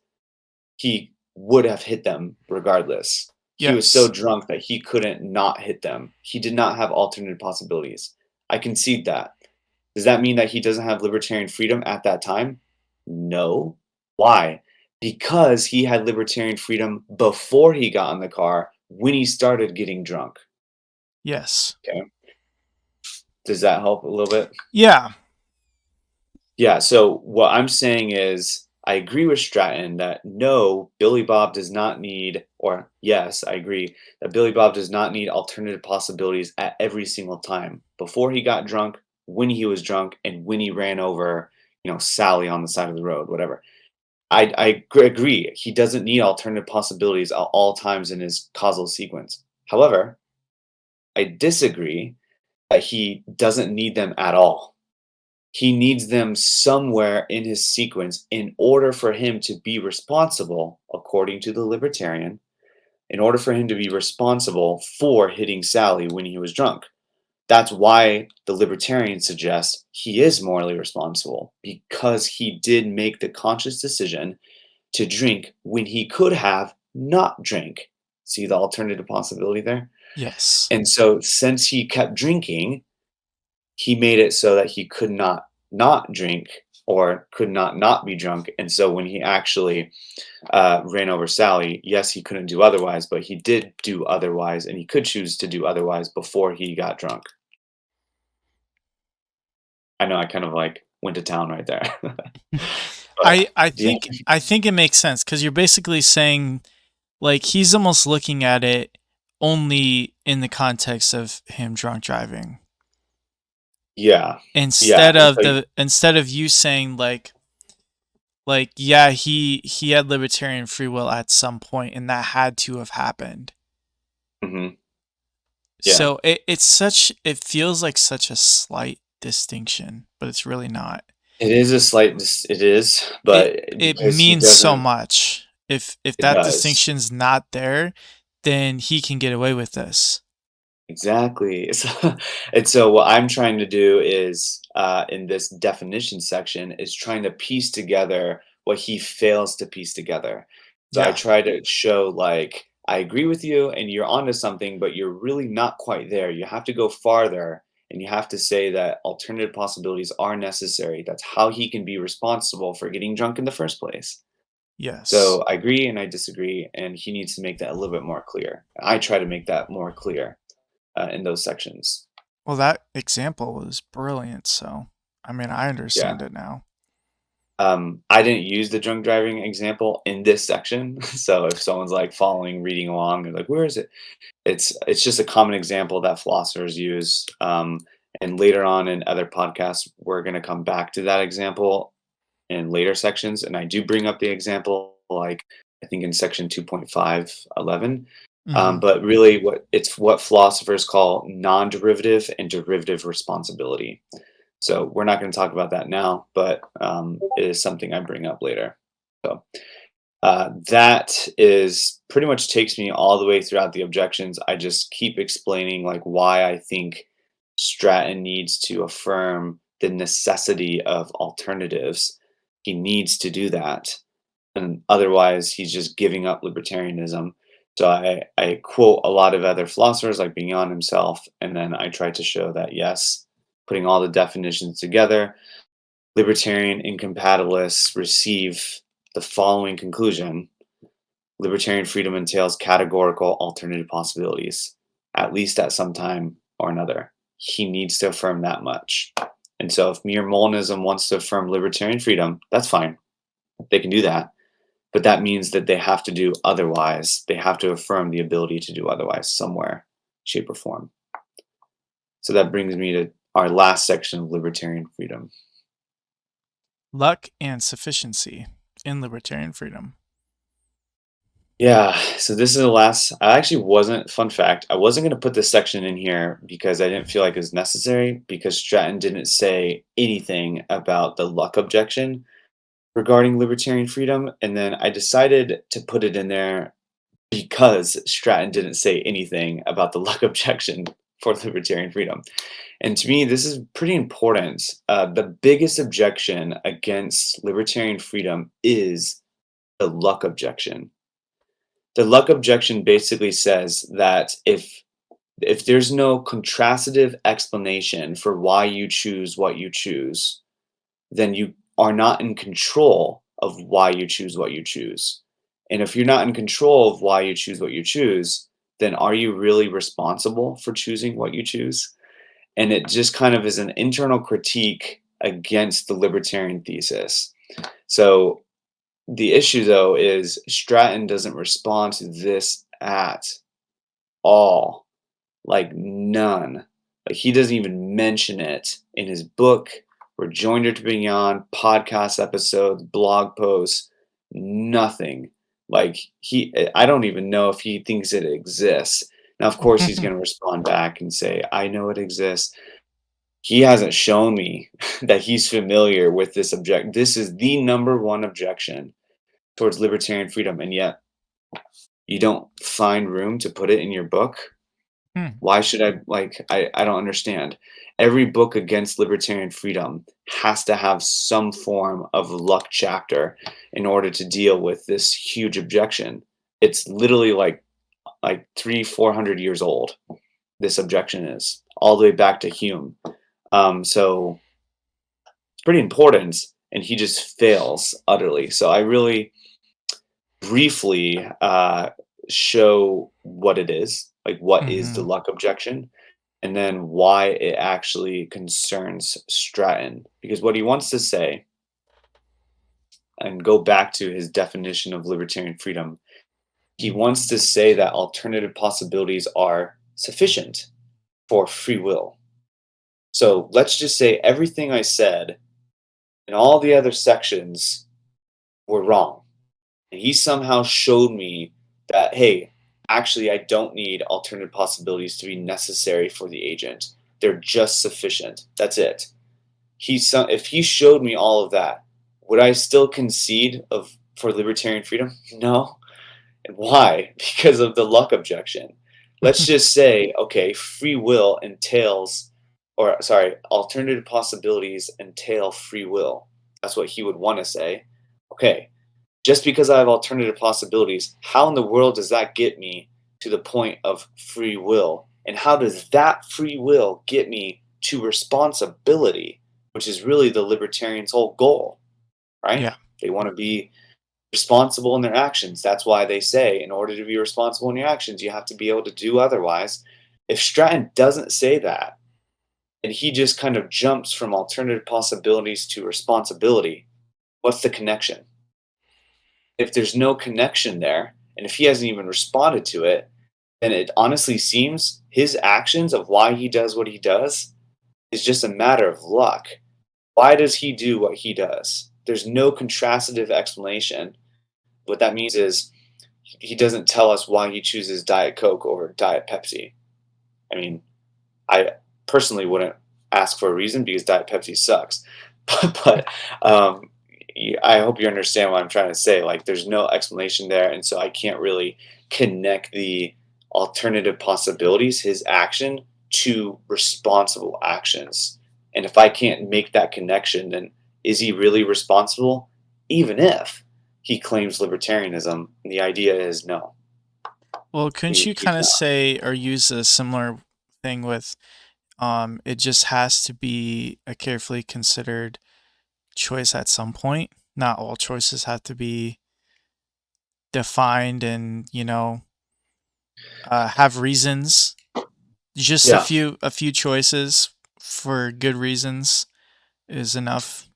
he would have hit them regardless. He was so Yes. drunk that he couldn't not hit them. He did not have alternative possibilities. I concede that. Does that mean that he doesn't have libertarian freedom at that time? No. Why? Because he had libertarian freedom before he got in the car when he started getting drunk. Yes. Okay. Does that help a little bit? Yeah. Yeah. So what I'm saying is, I agree with Stratton that no, Billy Bob does not need, or yes, I agree that Billy Bob does not need alternative possibilities at every single time. Before he got drunk, when he was drunk, and when he ran over, Sally on the side of the road, whatever. I agree. He doesn't need alternative possibilities at all times in his causal sequence. However, I disagree that he doesn't need them at all. He needs them somewhere in his sequence in order for him to be responsible, according to the Libertarian, in order for him to be responsible for hitting Sally when he was drunk. That's why the Libertarian suggests he is morally responsible, because he did make the conscious decision to drink when he could have not drank. See the alternative possibility there? Yes. And so since he kept drinking, he made it so that he could not drink or could not be drunk. And so when he actually ran over Sally, yes, he couldn't do otherwise, but he did do otherwise, and he could choose to do otherwise before he got drunk. I know I kind of like went to town right there. But I yeah, think it makes sense because you're basically saying like he's almost looking at it only in the context of him drunk driving yeah, instead and of so you saying like yeah, he had libertarian free will at some point and that had to have happened. mhm, yeah, So it feels like such a slight distinction, but it's really not. it is a slight, it is, It but it because he means so doesn't, much. If it that does. distinction's not there, then he can get away with this. Exactly. And so what I'm trying to do is, in this definition section, is trying to piece together what he fails to piece together. So I Yeah. try to show, like, I agree with you and you're onto something, but you're really not quite there. You have to go farther, and you have to say that alternative possibilities are necessary. That's how he can be responsible for getting drunk in the first place. Yes. So I agree and I disagree, and he needs to make that a little bit more clear. I try to make that more clear in those sections. Well, that example was brilliant, so I mean, I Yeah. understand it now. I didn't use the drunk driving example in this section. So if someone's like following, reading along, they're like, where is it? It's just a common example that philosophers use. And later on in other podcasts, we're going to come back to that example in later sections. And I do bring up the example, like I think in section 2.511. Mhm. But really, what philosophers call non-derivative and derivative responsibility. So we're not going to talk about that now, but it is something I bring up later. So that is pretty much takes me all the way throughout the objections. I just keep explaining like why I think Stratton needs to affirm the necessity of alternatives He needs to do that. And otherwise, he's just giving up libertarianism. So I quote a lot of other philosophers like Beyond himself, and then I try to show that, yes, putting all the definitions together, libertarian incompatibilists receive the following conclusion: libertarian freedom entails categorical alternative possibilities, at least at some time or another. He needs to affirm that much. And so if mere Molinism wants to affirm libertarian freedom, that's fine. They can do that. But that means that they have to do otherwise. They have to affirm the ability to do otherwise somewhere, shape, or form. So that brings me to our last section of libertarian freedom. Luck and sufficiency in libertarian freedom. Yeah, so this is the last. I actually wasn't, fun fact, I wasn't going to put this section in here because I didn't feel like it was necessary, because Stratton didn't say anything about the luck objection regarding libertarian freedom. And then I decided to put it in there because Stratton didn't say anything about the luck objection for libertarian freedom. And to me, this is pretty important. The biggest objection against libertarian freedom is the luck objection. The luck objection basically says that if there's no contrastive explanation for why you choose what you choose, then you are not in control of why you choose what you choose. And if you're not in control of why you choose what you choose, then are you really responsible for choosing what you choose? And it just kind of is an internal critique against the libertarian thesis. So the issue, though, is Stratton doesn't respond to this at all. Like, none. Like, he doesn't even mention it in his book, Rejoinder to Beyond, podcast episodes, blog posts, nothing. Like, I don't even know if he thinks it exists. Now, of course, he's going to respond back and say, I know it exists. He hasn't shown me that he's familiar with this objection. This is the number one objection towards libertarian freedom, and yet you don't find room to put it in your book. Why should I don't understand. Every book against libertarian freedom has to have some form of luck chapter in order to deal with this huge objection. It's literally like 300-400 years old. This objection is all the way back to Hume. So it's pretty important, and he just fails utterly. So I really briefly show what it is, like what is the luck objection, and then why it actually concerns Stratton. Because what he wants to say, and go back to his definition of libertarian freedom, he wants to say that alternative possibilities are sufficient for free will. So let's just say everything I said in all the other sections were wrong. And he somehow showed me that, hey, actually, I don't need alternative possibilities to be necessary for the agent. They're just sufficient. That's it. If he showed me all of that, would I still concede for libertarian freedom? No. And why? Because of the luck objection. Let's just say, okay, free will entails, or sorry, alternative possibilities entail free will. That's what he would want to say. Okay, just because I have alternative possibilities, how in the world does that get me to the point of free will? And how does that free will get me to responsibility, which is really the libertarians' whole goal, right? Yeah. They want to be responsible in their actions. That's why they say, in order to be responsible in your actions, you have to be able to do otherwise. If Stratton doesn't say that, and he just kind of jumps from alternative possibilities to responsibility, what's the connection? If there's no connection there, and if he hasn't even responded to it, then it honestly seems his actions of why he does what he does is just a matter of luck. Why does he do what he does? There's no contrastive explanation. What that means is he doesn't tell us why he chooses Diet Coke over Diet Pepsi. I mean, I personally wouldn't ask for a reason because Diet Pepsi sucks. But I hope you understand what I'm trying to say. Like, there's no explanation there, and so I can't really connect the alternative possibilities, his action, to responsible actions. And if I can't make that connection, then is he really responsible? even if he claims libertarianism. The idea is no. Well, couldn't you He's kind of not. say or use a similar thing with it just has to be a carefully considered choice at some point? Not all choices have to be defined and, have reasons. Just Yeah. a few choices for good reasons is enough.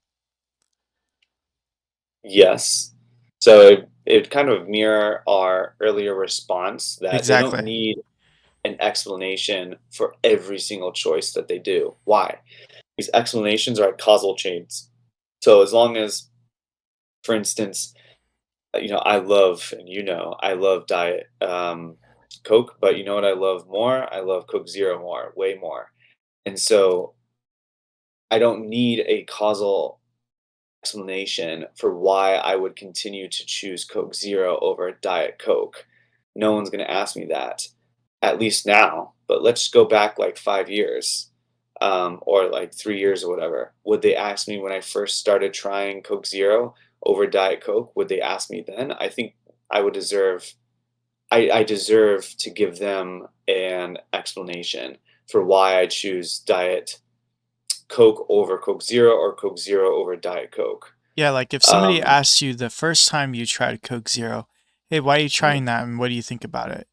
Yes. So it kind of mirror our earlier response that they don't Exactly. need an explanation for every single choice that they do. Why? These explanations are like causal chains. So as long as, for instance, I love, and I love Diet Coke, but you know what I love more? I love Coke Zero more, way more. And so I don't need a causal explanation for why I would continue to choose Coke Zero over Diet Coke. No one's going to ask me that, at least now. But let's go back like 5 years, or like 3 years or whatever. Would they ask me when I first started trying Coke Zero over Diet Coke? Would they ask me then? I think I would deserve. I deserve to give them an explanation for why I choose Diet Coke over Coke Zero or Coke Zero over Diet Coke. Yeah, like if somebody Um, asks you the first time you tried Coke Zero, hey, why are you mhm. trying that and what do you think about it?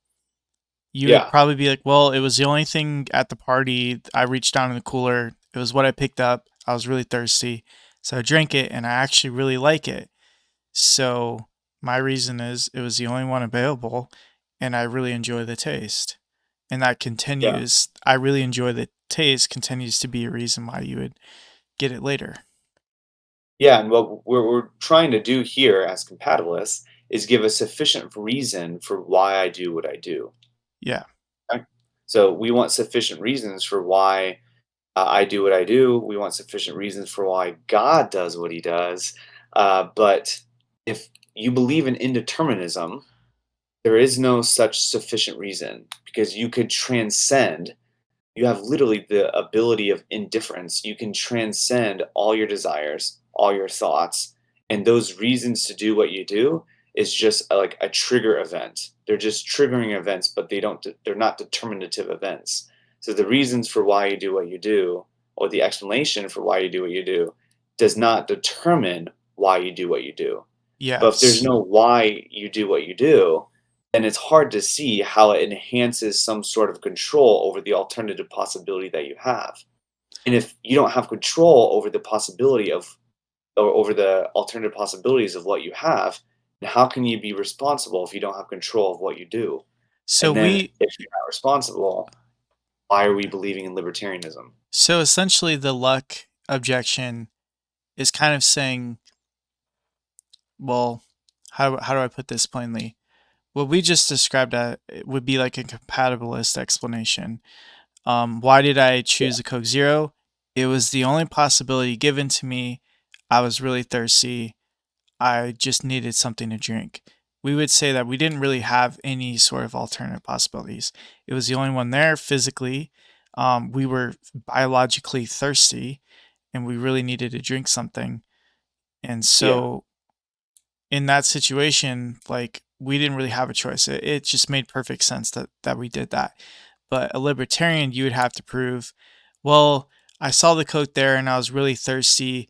You would Yeah, probably be like, well, it was the only thing at the party. I reached down in the cooler. It was what I picked up. I was really thirsty. So I drank it and I actually really like it. So my reason is it was the only one available and I really enjoy the taste. And that yeah, continues. I really enjoy the taste continues to be a reason why you would get it later. yeah. And what we're trying to do here as compatibilists is give a sufficient reason for why I do what I do. Yeah. Right? So we want sufficient reasons for why I do what I do. We want sufficient reasons for why God does what He does. But if you believe in indeterminism, there is no such sufficient reason because you could transcend. You have literally the ability of indifference. You can transcend all your desires, all your thoughts, and those reasons to do what you do is just like a trigger event. They're just triggering events, but they're not determinative events. So the reasons for why you do what you do, or the explanation for why you do what you do, does not determine why you do what you do. But if there's Yes. no why you do what you do, then it's hard to see how it enhances some sort of control over the alternative possibility that you have. And if you don't have control over the possibility of, or over the alternative possibilities of what you have, then how can you be responsible if you don't have control of what you do? So And then we if you're not responsible, why are we believing in libertarianism? so essentially the luck objection is kind of saying, well, how do I put this plainly? What we just described it would be like a compatibilist explanation. Why did I Yeah, choose a Coke Zero? It was the only possibility given to me. I was really thirsty. I just needed something to drink. We would say that we didn't really have any sort of alternative possibilities. It was the only one there physically. We were biologically thirsty and we really needed to drink something. And yeah, so in that situation, like we didn't really have a choice. It just made perfect sense that we did that. But a libertarian, you would have to prove, well, I saw the Coke there and I was really thirsty,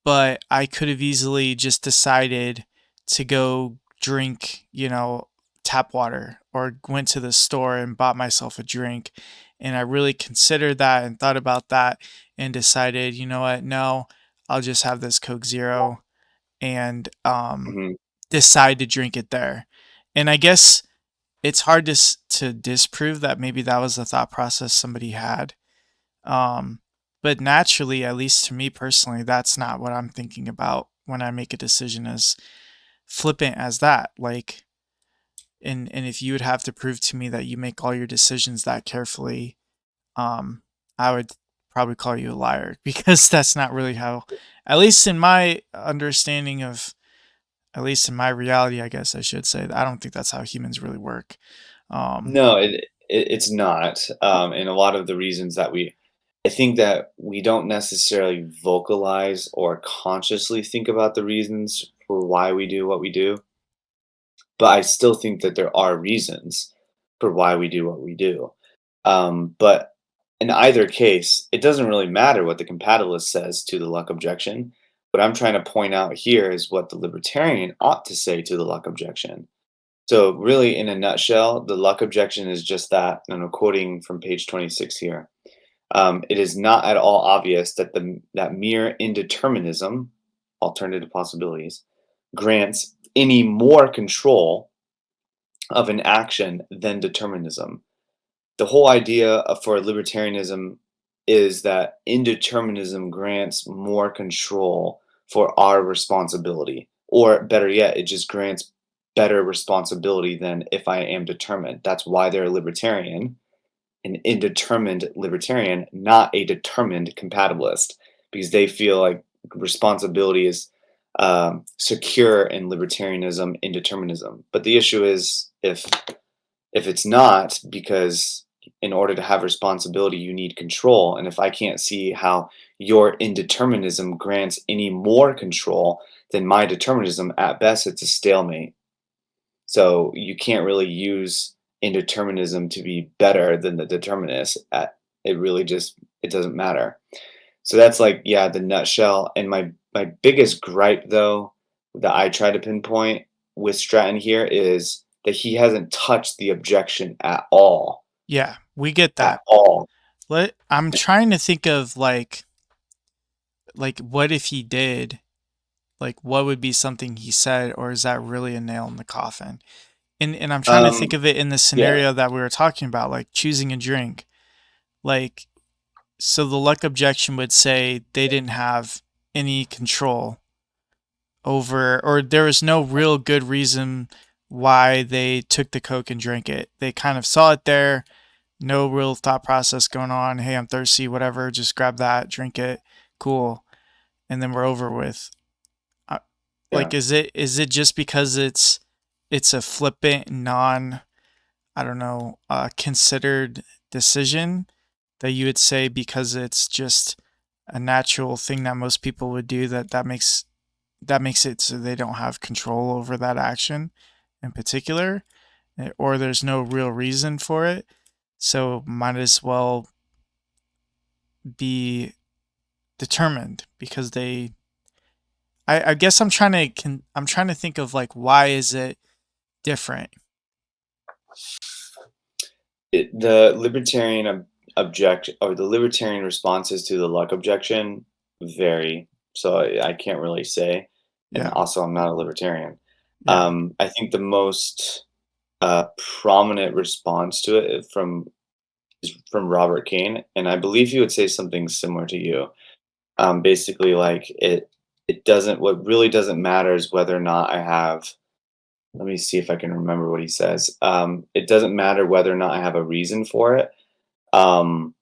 but I could have easily just decided to go drink, tap water or went to the store and bought myself a drink. And I really considered that and thought about that and decided, you know what? No, I'll just have this Coke Zero and hmm, decide to drink it there. And I guess it's hard to disprove that maybe that was the thought process somebody had. Um, but naturally, at least to me personally, that's not what I'm thinking about when I make a decision as flippant as that. Like, and if you would have to prove to me that you make all your decisions that carefully, I would probably call you a liar because that's not really how, at least in my understanding of, at least in my reality, I guess I should say, I don't think that's how humans really work. Um, no, it's not. And a lot of the reasons that I think that we don't necessarily vocalize or consciously think about the reasons for why we do what we do, but I still think that there are reasons for why we do what we do. But in either case, it doesn't really matter what the compatibilist says to the luck objection. What I'm trying to point out here is what the libertarian ought to say to the luck objection. So, really, in a nutshell, the luck objection is just that, and I'm quoting from page 26 here. It is not at all obvious that that mere indeterminism, alternative possibilities, grants any more control of an action than determinism. The whole idea for libertarianism is that indeterminism grants more control for our responsibility, or better yet, it just grants better responsibility than if I am determined. That's why they're a libertarian, an indetermined libertarian, not a determined compatibilist, because they feel like responsibility is secure in libertarianism, indeterminism. But the issue is if it's not, because in order to have responsibility, you need control. And if I can't see how your indeterminism grants any more control than my determinism, at best, it's a stalemate. So you can't really use indeterminism to be better than the determinist. It really just, it doesn't matter. So that's like, yeah, the nutshell. And my biggest gripe, though, that I try to pinpoint with Stratton here is that he hasn't touched the objection at all. Yeah, we get that. At all. I'm trying to think of like what if he did? Like, what would be something he said, or is that really a nail in the coffin? And I'm trying to think of it in the scenario that we were talking about, like choosing a drink. Like, so the luck objection would say they didn't have any control over, or there was no real good reason why they took the Coke and drank it. They kind of saw it there, no real thought process going on. Hey, I'm thirsty, whatever, just grab that, drink it, cool, and then we're over with. Like, is it just because it's a flippant, I don't know, considered decision that you would say because it's just a natural thing that most people would do that makes it so they don't have control over that action in particular, or there's no real reason for it, so might as well be determined because they. I guess I'm trying to think of like, why is it different? The libertarian the libertarian responses to the luck objection vary. So I can't really say. And Yeah. also, I'm not a libertarian. Yeah. I think the most prominent response to it is from Robert Kane, and I believe he would say something similar to you. Basically, like it doesn't. What really doesn't matter is whether or not I have. Let me see if I can remember what he says. It doesn't matter whether or not I have a reason for it. And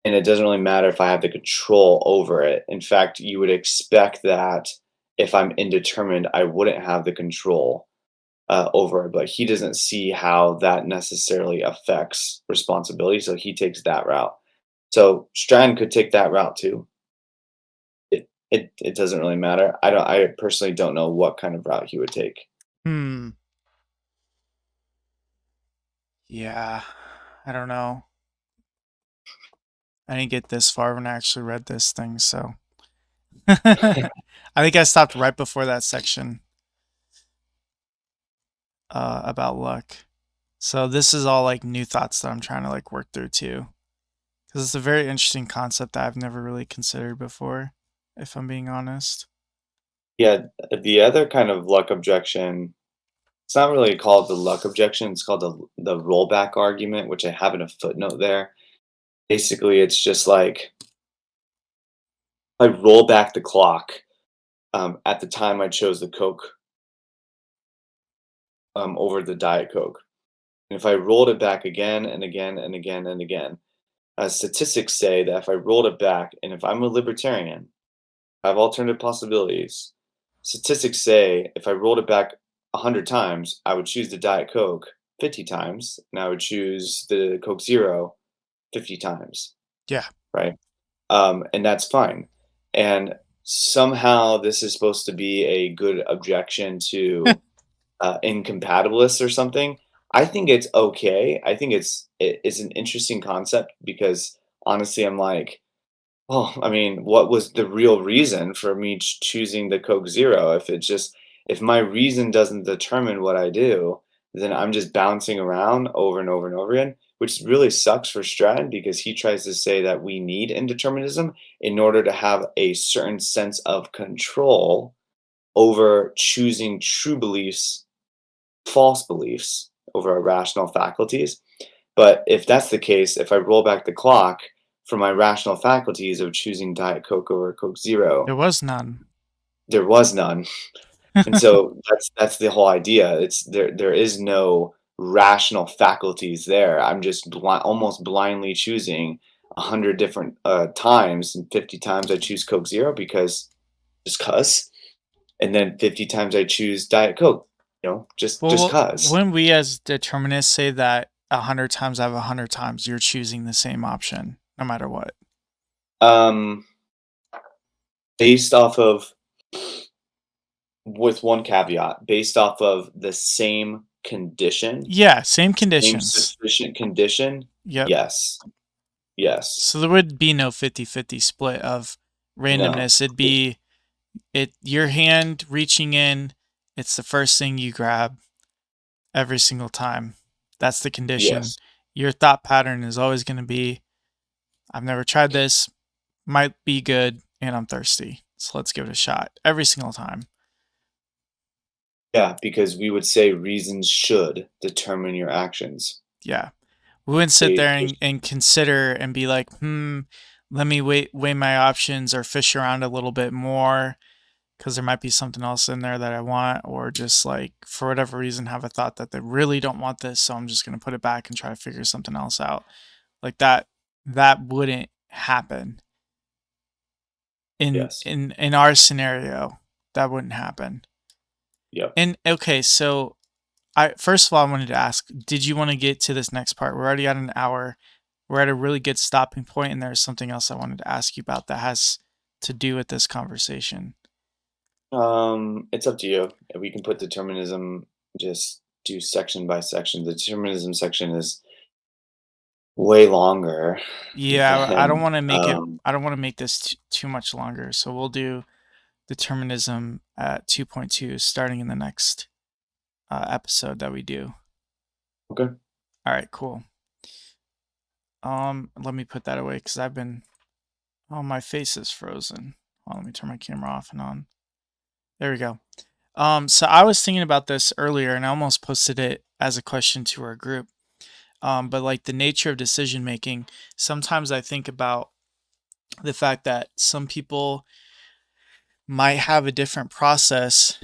it doesn't really matter if I have the control over it. In fact, you would expect that if I'm indetermined, I wouldn't have the control over it. But he doesn't see how that necessarily affects responsibility, so he takes that route. So Stratton could take that route too. It doesn't really matter. I personally don't know what kind of route he would take. Yeah. I don't know. I didn't get this far when I actually read this thing, so I think I stopped right before that section about luck. So this is all like new thoughts that I'm trying to like work through too, because it's a very interesting concept that I've never really considered before, if I'm being honest. Yeah, the other kind of luck objection, it's not really called the luck objection, it's called the rollback argument, which I have in a footnote there. Basically, it's just like I roll back the clock at the time I chose the Coke over the Diet Coke. And if I rolled it back again and again and again and again, statistics say that if I rolled it back, and if I'm a libertarian, I have alternative possibilities. Statistics say if I rolled it back 100 times, I would choose the Diet Coke 50 times, and I would choose the Coke Zero 50 times. Yeah. Right. And that's fine. And somehow this is supposed to be a good objection to incompatibilists or something. I think it's okay. I think it's an interesting concept because honestly, I'm like, oh, I mean, what was the real reason for me choosing the Coke Zero? If my reason doesn't determine what I do, then I'm just bouncing around over and over and over again, which really sucks for Stratton because he tries to say that we need indeterminism in order to have a certain sense of control over choosing true beliefs, false beliefs over our rational faculties. But if that's the case, if I roll back the clock for my rational faculties of choosing Diet Coke over Coke Zero, There was none. there was none. And so that's the whole idea. It's there is no rational faculties there. I'm just almost blindly choosing 100 different times, and 50 times I choose Coke Zero because just cuz, and then 50 times I choose Diet Coke, just Well, cuz. when we as determinists say that 100 times out of 100 times you're choosing the same option, no matter what. Um, based off of with one caveat, based off of the same condition, Yeah, same same conditions. sufficient condition, Yep. yes. Yes. So there would be no 50-50 split of No. randomness. It'd be your hand reaching in, it's the first thing you grab every single time. That's the condition. Yes. Your thought pattern is always going to be, I've never tried this, might be good, and I'm thirsty. So let's give it a shot every single time. Yeah, because we would say reasons should determine your actions. Yeah. We wouldn't sit They there and consider and be like, let me weigh my options or fish around a little bit more because there might be something else in there that I want, or just like for whatever reason have a thought that they really don't want this, so I'm just going to put it back and try to figure something else out. Like that wouldn't happen in Yes. in our scenario. That wouldn't happen. Yep. And okay, so I first of all I wanted to ask, did you want to get to this next part? We're already at an hour. We're at a really good stopping point, and there's something else I wanted to ask you about that has to do with this conversation. It's up to you. We can put determinism, just do section by section. The determinism section is way longer Yeah, I don't than want to make it. I don't want to make this too much longer. So we'll do determinism at 2.2, starting in the next episode that we do. okay. All right, cool. Let me put that away because I've been. Oh, my face is frozen. Let me turn my camera off and on. There we go. So I was thinking about this earlier, and I almost posted it as a question to our group. But like the nature of decision making, sometimes I think about the fact that some people might have a different process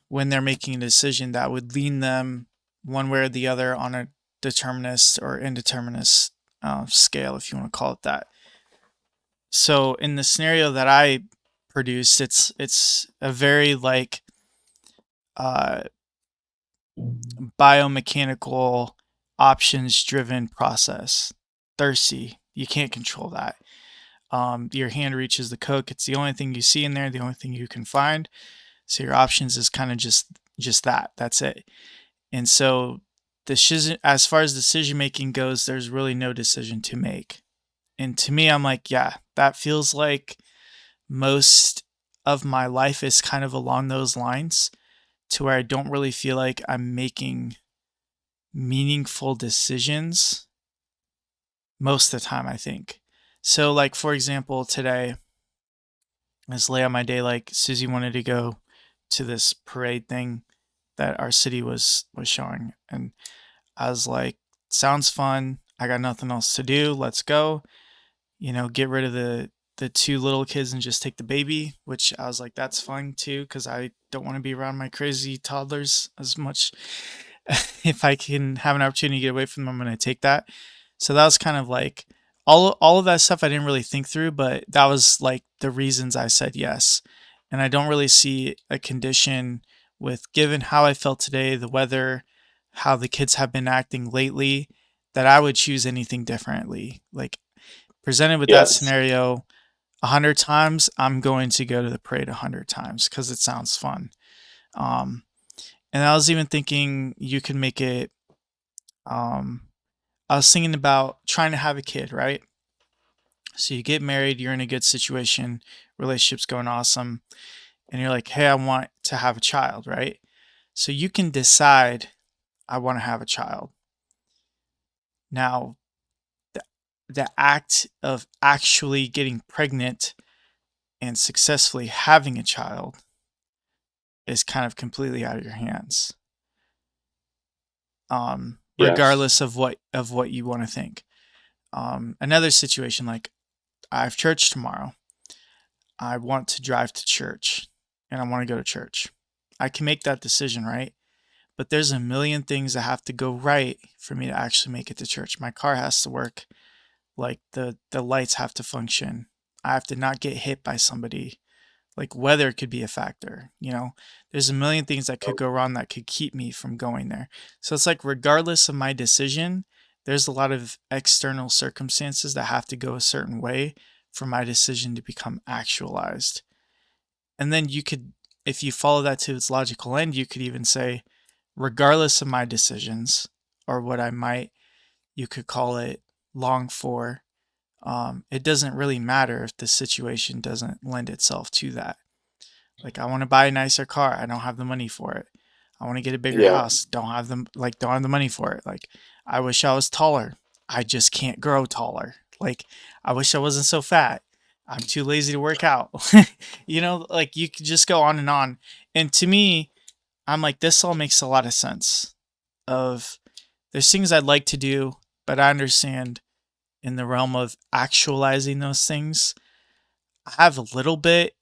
when they're making a decision that would lean them one way or the other on a determinist or indeterminist scale, if you want to call it that. So in the scenario that I produced, it's a very like uh, biomechanical options driven process. Thirsty, you can't control that. Your hand reaches the Coke, it's the only thing you see in there, the only thing you can find. So your options is kind of just that. That's it. And so as far as decision making goes, there's really no decision to make. And to me, I'm like, yeah, that feels like most of my life is kind of along those lines, to where I don't really feel like I'm making meaningful decisions most of the time, I think. So like for example, today, let's lay out my day. Like Susie wanted to go to this parade thing that our city was showing, and I was like, sounds fun. I got nothing else to do. Let's go. Get rid of the two little kids and just take the baby, which I was like, that's fun too, because I don't want to be around my crazy toddlers as much. If I can have an opportunity to get away from them, I'm going to take that. So that was kind of like all of that stuff I didn't really think through, but that was like the reasons I said yes. And I don't really see a condition with, given how I felt today, the weather, how the kids have been acting lately, that I would choose anything differently. Like presented with that Yes. scenario, 100 times, I'm going to go to the parade 100 times because it sounds fun. And I was even thinking you could make it, I was thinking about trying to have a kid, right? So you get married, you're in a good situation, relationship's going awesome, and you're like, hey, I want to have a child, right? So you can decide, I want to have a child. Now, the act of actually getting pregnant and successfully having a child is kind of completely out of your hands. Regardless of what you want to think. Another situation, like I have church tomorrow. I want to drive to church and I want to go to church. I can make that decision, right? But there's a million things that have to go right for me to actually make it to church. My car has to work. Like the lights have to function. I have to not get hit by somebody. Like weather could be a factor, there's a million things that could go wrong that could keep me from going there. So it's like, regardless of my decision, there's a lot of external circumstances that have to go a certain way for my decision to become actualized. And then you could, if you follow that to its logical end, you could even say, regardless of my decisions, or what you could call it, long for, it doesn't really matter if the situation doesn't lend itself to that. Like, I want to buy a nicer car. I don't have the money for it. I want to get a bigger house. Don't have the money for it. Like, I wish I was taller. I just can't grow taller. Like, I wish I wasn't so fat. I'm too lazy to work out. Like, you could just go on and on. And to me, I'm like, this all makes a lot of sense. There's things I'd like to do, but I understand in the realm of actualizing those things, I have a little bit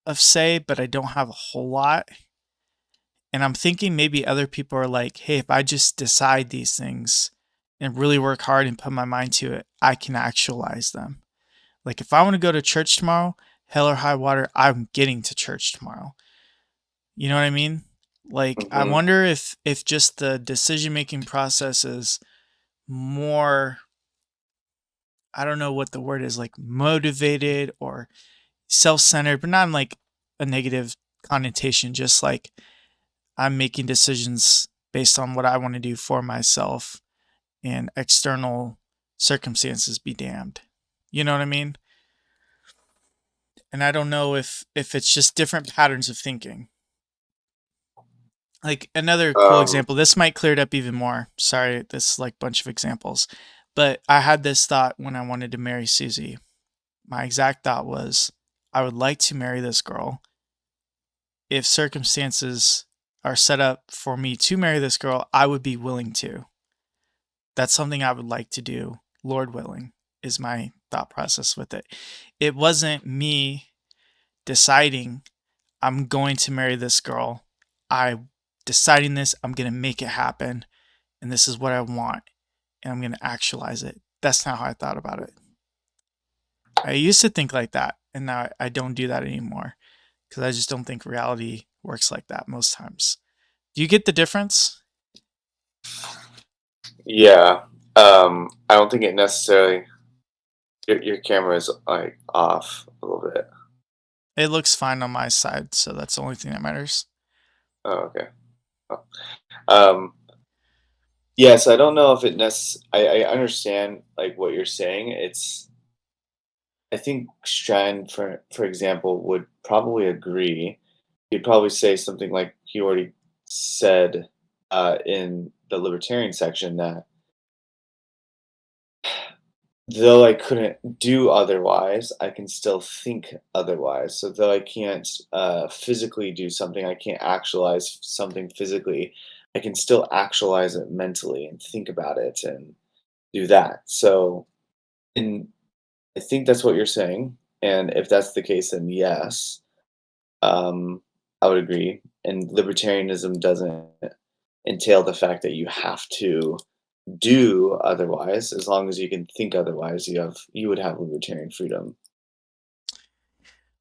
of say, but I don't have a whole lot. And I'm thinking maybe other people are like, hey, if I just decide these things and really work hard and put my mind to it, I can actualize them. Like, if I want to go to church tomorrow, hell or high water, I'm getting to church tomorrow. You know what I mean? Like, I wonder if just the decision-making process is more, I don't know what the word is, like motivated or self-centered, but not in like a negative connotation, just like I'm making decisions based on what I want to do for myself, and external circumstances be damned. You know what I mean? And I don't know if it's just different patterns of thinking. Like, another cool example, this might clear it up even more. Sorry, this is like a bunch of examples. But I had this thought when I wanted to marry Susie. My exact thought was, I would like to marry this girl. If circumstances are set up for me to marry this girl, I would be willing to. That's something I would like to do, Lord willing, is my thought process with it. It wasn't me deciding I'm going to marry this girl. I'm deciding this, I'm going to make it happen, and this is what I want, and I'm going to actualize it. That's not how I thought about it. I used to think like that, and now I don't do that anymore because I just don't think reality works like that most times. Do you get the difference? Yeah. I don't think it necessarily. Your camera is like off a little bit. It looks fine on my side, so that's the only thing that matters. Oh, okay. Oh. Yes, I don't know if it I understand like what you're saying. I think Stratton, for example, would probably agree. He'd probably say something like he already said in the Libertarian section, that though I couldn't do otherwise, I can still think otherwise. So though I can't physically do something, I can't actualize something physically, I can still actualize it mentally and think about it and do that. So, and I think that's what you're saying. And if that's the case, then yes, I would agree. And libertarianism doesn't entail the fact that you have to do otherwise. As long as you can think otherwise, you would have libertarian freedom.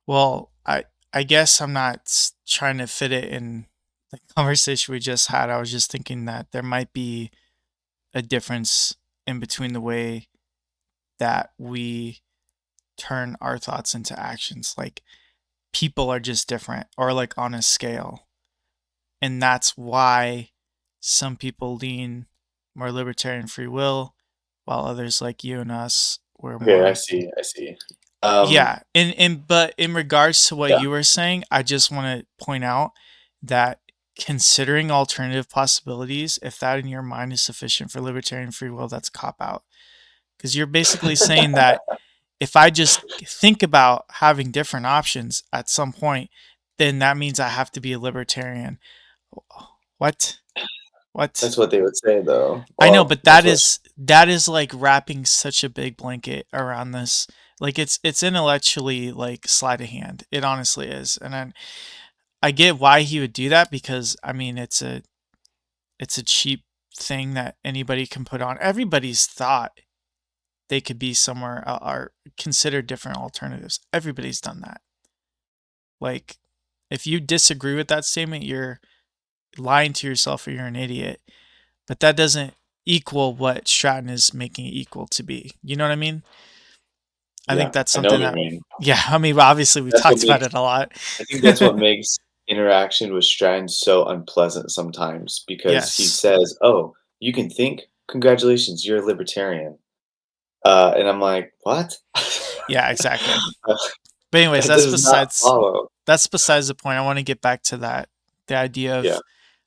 Well, I guess I'm not trying to fit it in the conversation we just had. I was just thinking that there might be a difference in between the way that we turn our thoughts into actions. Like people are just different, or like on a scale. And that's why some people lean more libertarian free will, while others like you and us were Okay, I more. see. I see. Yeah. But in regards to what Yeah. you were saying, I just want to point out that considering alternative possibilities, if that in your mind is sufficient for libertarian free will, that's cop out. Because you're basically saying that if I just think about having different options at some point, then that means I have to be a libertarian. What? What? That's what they would say, though. I know, Well, but that's what. that is like wrapping such a big blanket around this. Like it's intellectually like sleight of hand. It honestly is. And I get why he would do that, because I mean it's a cheap thing that anybody can put on. Everybody's thought they could be somewhere or consider different alternatives. Everybody's done that. Like if you disagree with that statement, you're lying to yourself or you're an idiot. But that doesn't equal what Stratton is making it equal to be. You know what I mean? I think Yeah, that's I know something what you that, mean. yeah, I mean, obviously we've That's what talked about makes. it a lot. I think that's what makes interaction with Stratton so unpleasant sometimes because he Yes. says, "Oh, you can think? Congratulations, you're a libertarian." And I'm like, "What?" Yeah, exactly. But anyways, That does not follow. that's besides the point. I want to get back to that. The idea Yeah. of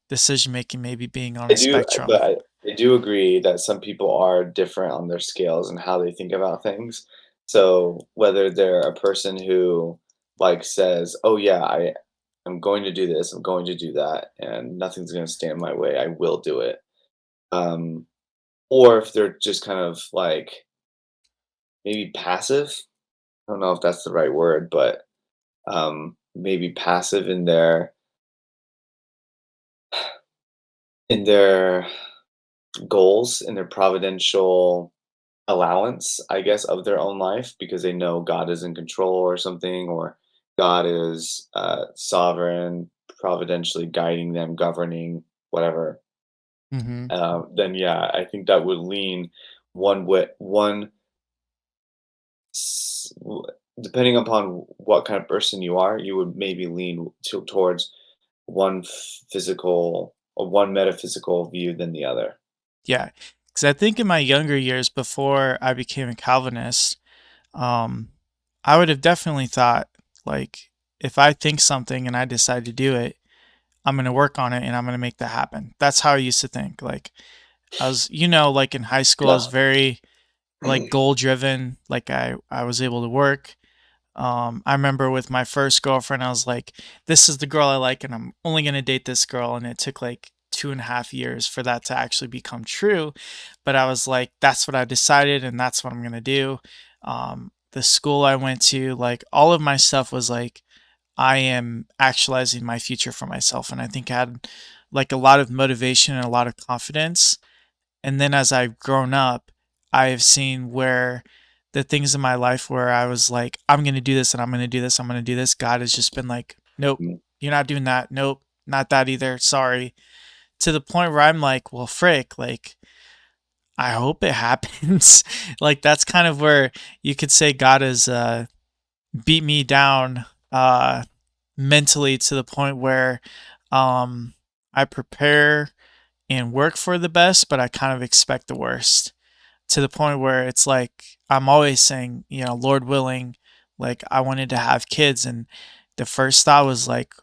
decision making maybe being on a But spectrum. I do agree that some people are different on their scales and how they think about things. So whether they're a person who like says, "Oh yeah, I'm going to do this, I'm going to do that, and nothing's going to stand in my way. I will do it." Um, or if they're just kind of like maybe passive. I don't know if that's the right word, but maybe passive in their goals, in their providential allowance, I guess, of their own life because they know God is in control or something, or God is sovereign, providentially guiding them, governing, whatever. Hmm. Then yeah, I think that would lean one way, s- w- depending upon what kind of person you are, you would maybe lean towards one physical or one metaphysical view than the other. Yeah. Because I think in my younger years before I became a Calvinist, um, I would have definitely thought, like, if I think something and I decide to do it, I'm going to work on it and I'm going to make that happen. That's how I used to think. Like, I was, like in high school, I was Yeah. very like goal driven. Like, I was able to work. I remember with my first girlfriend, I was like, this is the girl I like, and I'm only going to date this girl. And it took like 2.5 years for that to actually become true. But I was like, that's what I decided, and that's what I'm going to do. The school I went to, like, all of my stuff was like, I am actualizing my future for myself. And I think I had like a lot of motivation and a lot of confidence. And then as I've grown up, I have seen where the things in my life where I was like, I'm going to do this and I'm going to do this, I'm going to do this. God has just been like, nope, Mm. you're not doing that. Nope, not that either. Sorry. To the point where I'm like, well, frick, like, I hope it happens. Like, that's kind of where you could say God has beat me down mentally to the point where I prepare and work for the best, but I kind of expect the worst, to the point where it's like I'm always saying, Lord willing, like I wanted to have kids, and the first thought was like,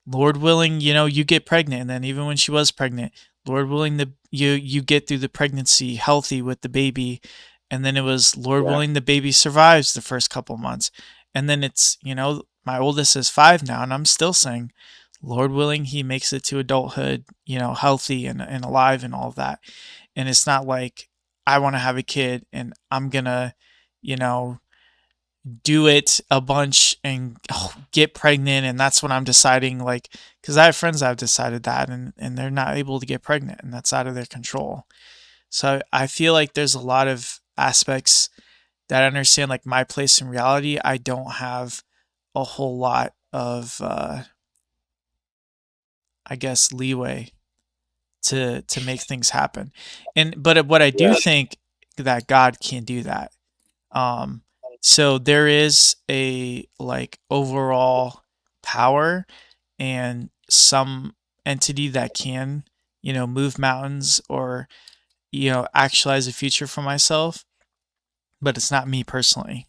Lord willing, you get pregnant, and then even when she was pregnant, Lord willing, you get through the pregnancy healthy with the baby, and then it was Lord Yeah. willing the baby survives the first couple months, and then it's my oldest is 5 now, and I'm still saying, Lord willing, he makes it to adulthood, healthy and alive and all of that. And it's not like I want to have a kid and I'm gonna, you know, do it a bunch and get pregnant, and that's when I'm deciding, like, because I have friends that have decided that, and they're not able to get pregnant, and that's out of their control. So I feel like there's a lot of aspects that I understand, like my place in reality. I don't have a whole lot of, I guess, leeway to make things happen. And but what I do Yeah. think that God can do that. Um, So there is a like overall power and some entity that can, move mountains or, actualize a future for myself, but it's not me personally.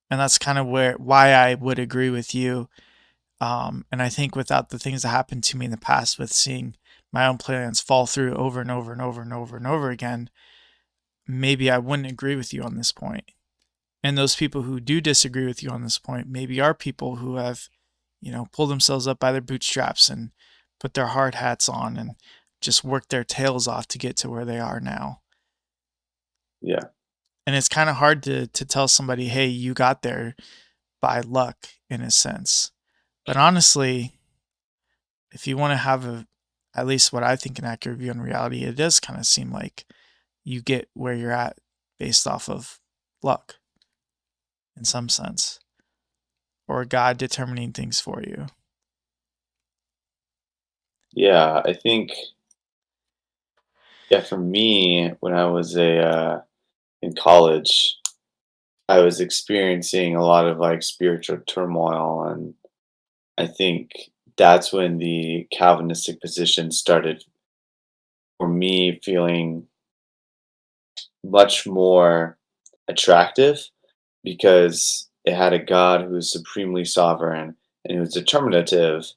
And that's kind of why I would agree with you. And I think without the things that happened to me in the past with seeing my own plans fall through over and over and over and over and over again, maybe I wouldn't agree with you on this point. And those people who do disagree with you on this point maybe are people who have, pulled themselves up by their bootstraps and put their hard hats on and just worked their tails off to get to where they are now. Yeah. And it's kind of hard to tell somebody, hey, you got there by luck in a sense. But honestly, if you want to have at least what I think an accurate view on reality, it does kind of seem like you get where you're at based off of luck in some sense, or God determining things for you. Yeah, I think, yeah, for me, when I was in college, I was experiencing a lot of like spiritual turmoil, and I think that's when the Calvinistic position started for me feeling much more attractive because it had a God who was supremely sovereign and who was determinative,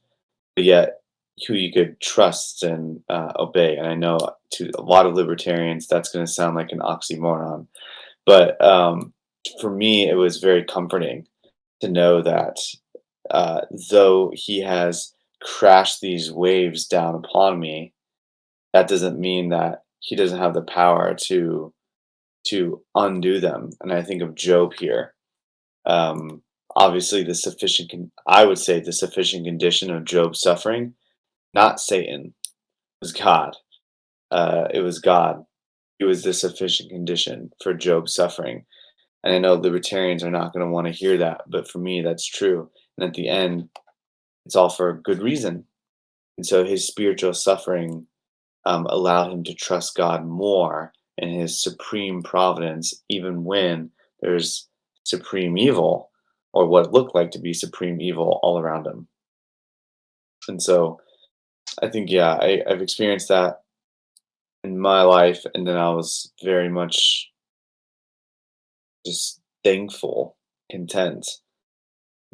but yet who you could trust and obey. And I know to a lot of libertarians that's going to sound like an oxymoron, but for me, it was very comforting to know that though he has crashed these waves down upon me, that doesn't mean that he doesn't have the power to undo them. And I think of Job here. Obviously, I would say the sufficient condition of Job's suffering, not Satan, was God. It was God. It was the sufficient condition for Job's suffering. And I know libertarians are not going to want to hear that, but for me, that's true. And at the end, it's all for a good reason. And so his spiritual suffering allowed him to trust God more in his supreme providence, even when there's supreme evil or what looked like to be supreme evil all around him. And so I think, yeah, I've experienced that in my life. And then I was very much just thankful, content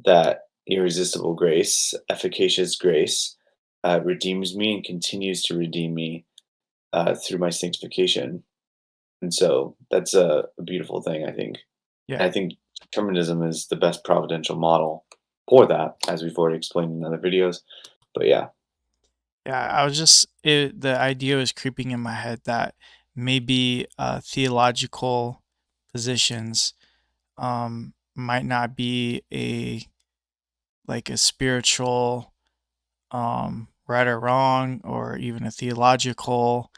that irresistible grace, efficacious grace, redeems me and continues to redeem me through my sanctification. And so that's a beautiful thing, I think. And Yeah. I think determinism is the best providential model for that, as we've already explained in other videos. But yeah, Yeah, the idea was creeping in my head that maybe theological positions might not be a spiritual right or wrong, or even a theological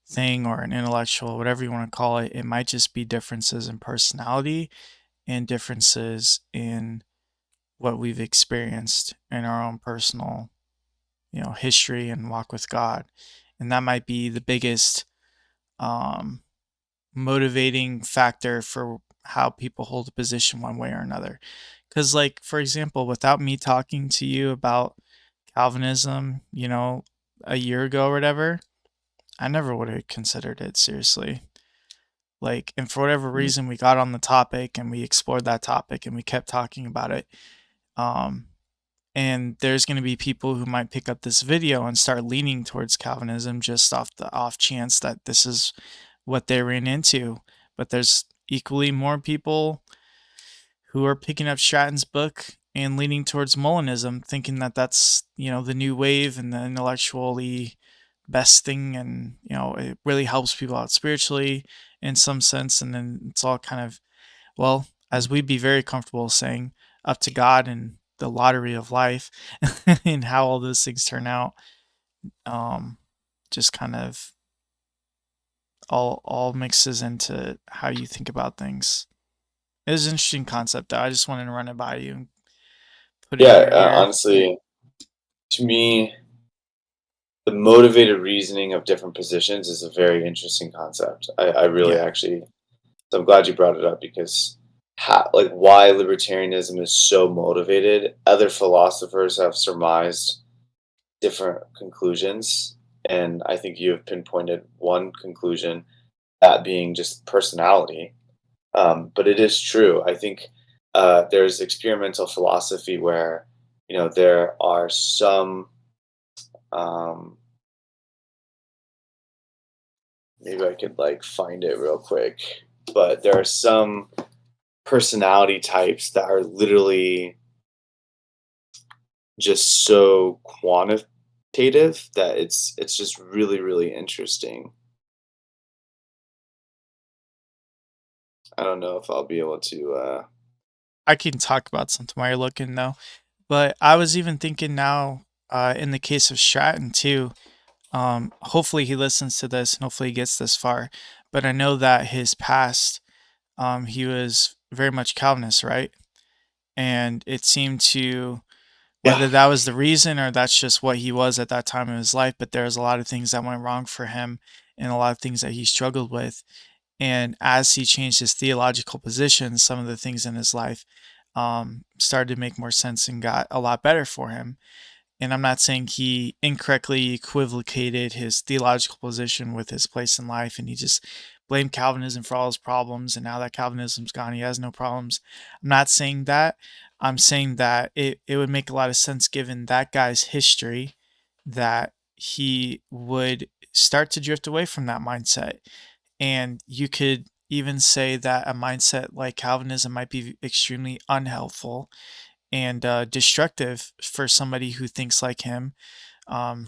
thing, or an intellectual, whatever you want to call it. It might just be differences in personality and differences in what we've experienced in our own personal, history and walk with God. And that might be the biggest um, motivating factor for how people hold a position one way or another. Because, like, for example, without me talking to you about Calvinism, a year ago or whatever, I never would have considered it seriously. Like, and for whatever mm, reason, we got on the topic and we explored that topic and we kept talking about it. Um, and there's going to be people who might pick up this video and start leaning towards Calvinism just off the off chance that this is what they ran into. But there's equally more people who are picking up Stratton's book and leaning towards Molinism, thinking that that's, the new wave and the intellectually best thing, and it really helps people out spiritually in some sense. And then it's all kind of, well, as we'd be very comfortable saying, up to God and the lottery of life and how all those things turn out. um just kind of all mixes into how you think about things. It was an interesting concept, though. I just wanted to run it by you and put it in yeah. your ear. Honestly, to me, the motivated reasoning of different positions is a very interesting concept. I really Yeah. actually, so I'm glad you brought it up because like why libertarianism is so motivated. Other philosophers have surmised different conclusions, and I think you have pinpointed one conclusion, that being just personality. But it is true. I think there's experimental philosophy where there are some um, maybe I could like find it real quick, but there are some personality types that are literally just so quantitative that it's just really really interesting. I don't know if I'll be able to. I can talk about something while you're looking though. But I was even thinking now, in the case of Stratton too. Hopefully he listens to this and hopefully he gets this far. But I know that his past, he was very much Calvinist, right? And it seemed to, Yeah, whether that was the reason or that's just what he was at that time in his life, but there's a lot of things that went wrong for him and a lot of things that he struggled with. And as he changed his theological positions, some of the things in his life started to make more sense and got a lot better for him. And I'm not saying he incorrectly equivocated his theological position with his place in life and he just blamed Calvinism for all his problems. And now that Calvinism's gone, he has no problems. I'm not saying that. I'm saying that it would make a lot of sense given that guy's history that he would start to drift away from that mindset. And you could even say that a mindset like Calvinism might be extremely unhelpful and destructive for somebody who thinks like him,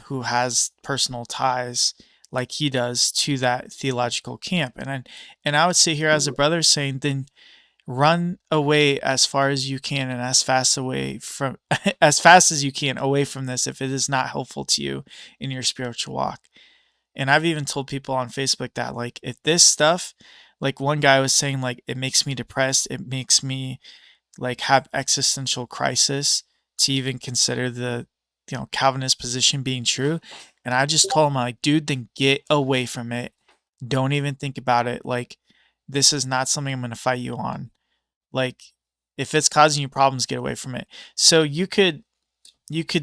who has personal ties like he does to that theological camp. And I would sit here as a brother saying, then run away as far as you can and as fast away from as fast as you can away from this if it is not helpful to you in your spiritual walk. And I've even told people on Facebook that like if this stuff, like one guy was saying, like it makes me depressed, it makes me like have existential crisis to even consider the Calvinist position being true. And I just told him like, dude, then get away from it. Don't even think about it. Like this is not something I'm going to fight you on. Like if it's causing you problems, get away from it. So you could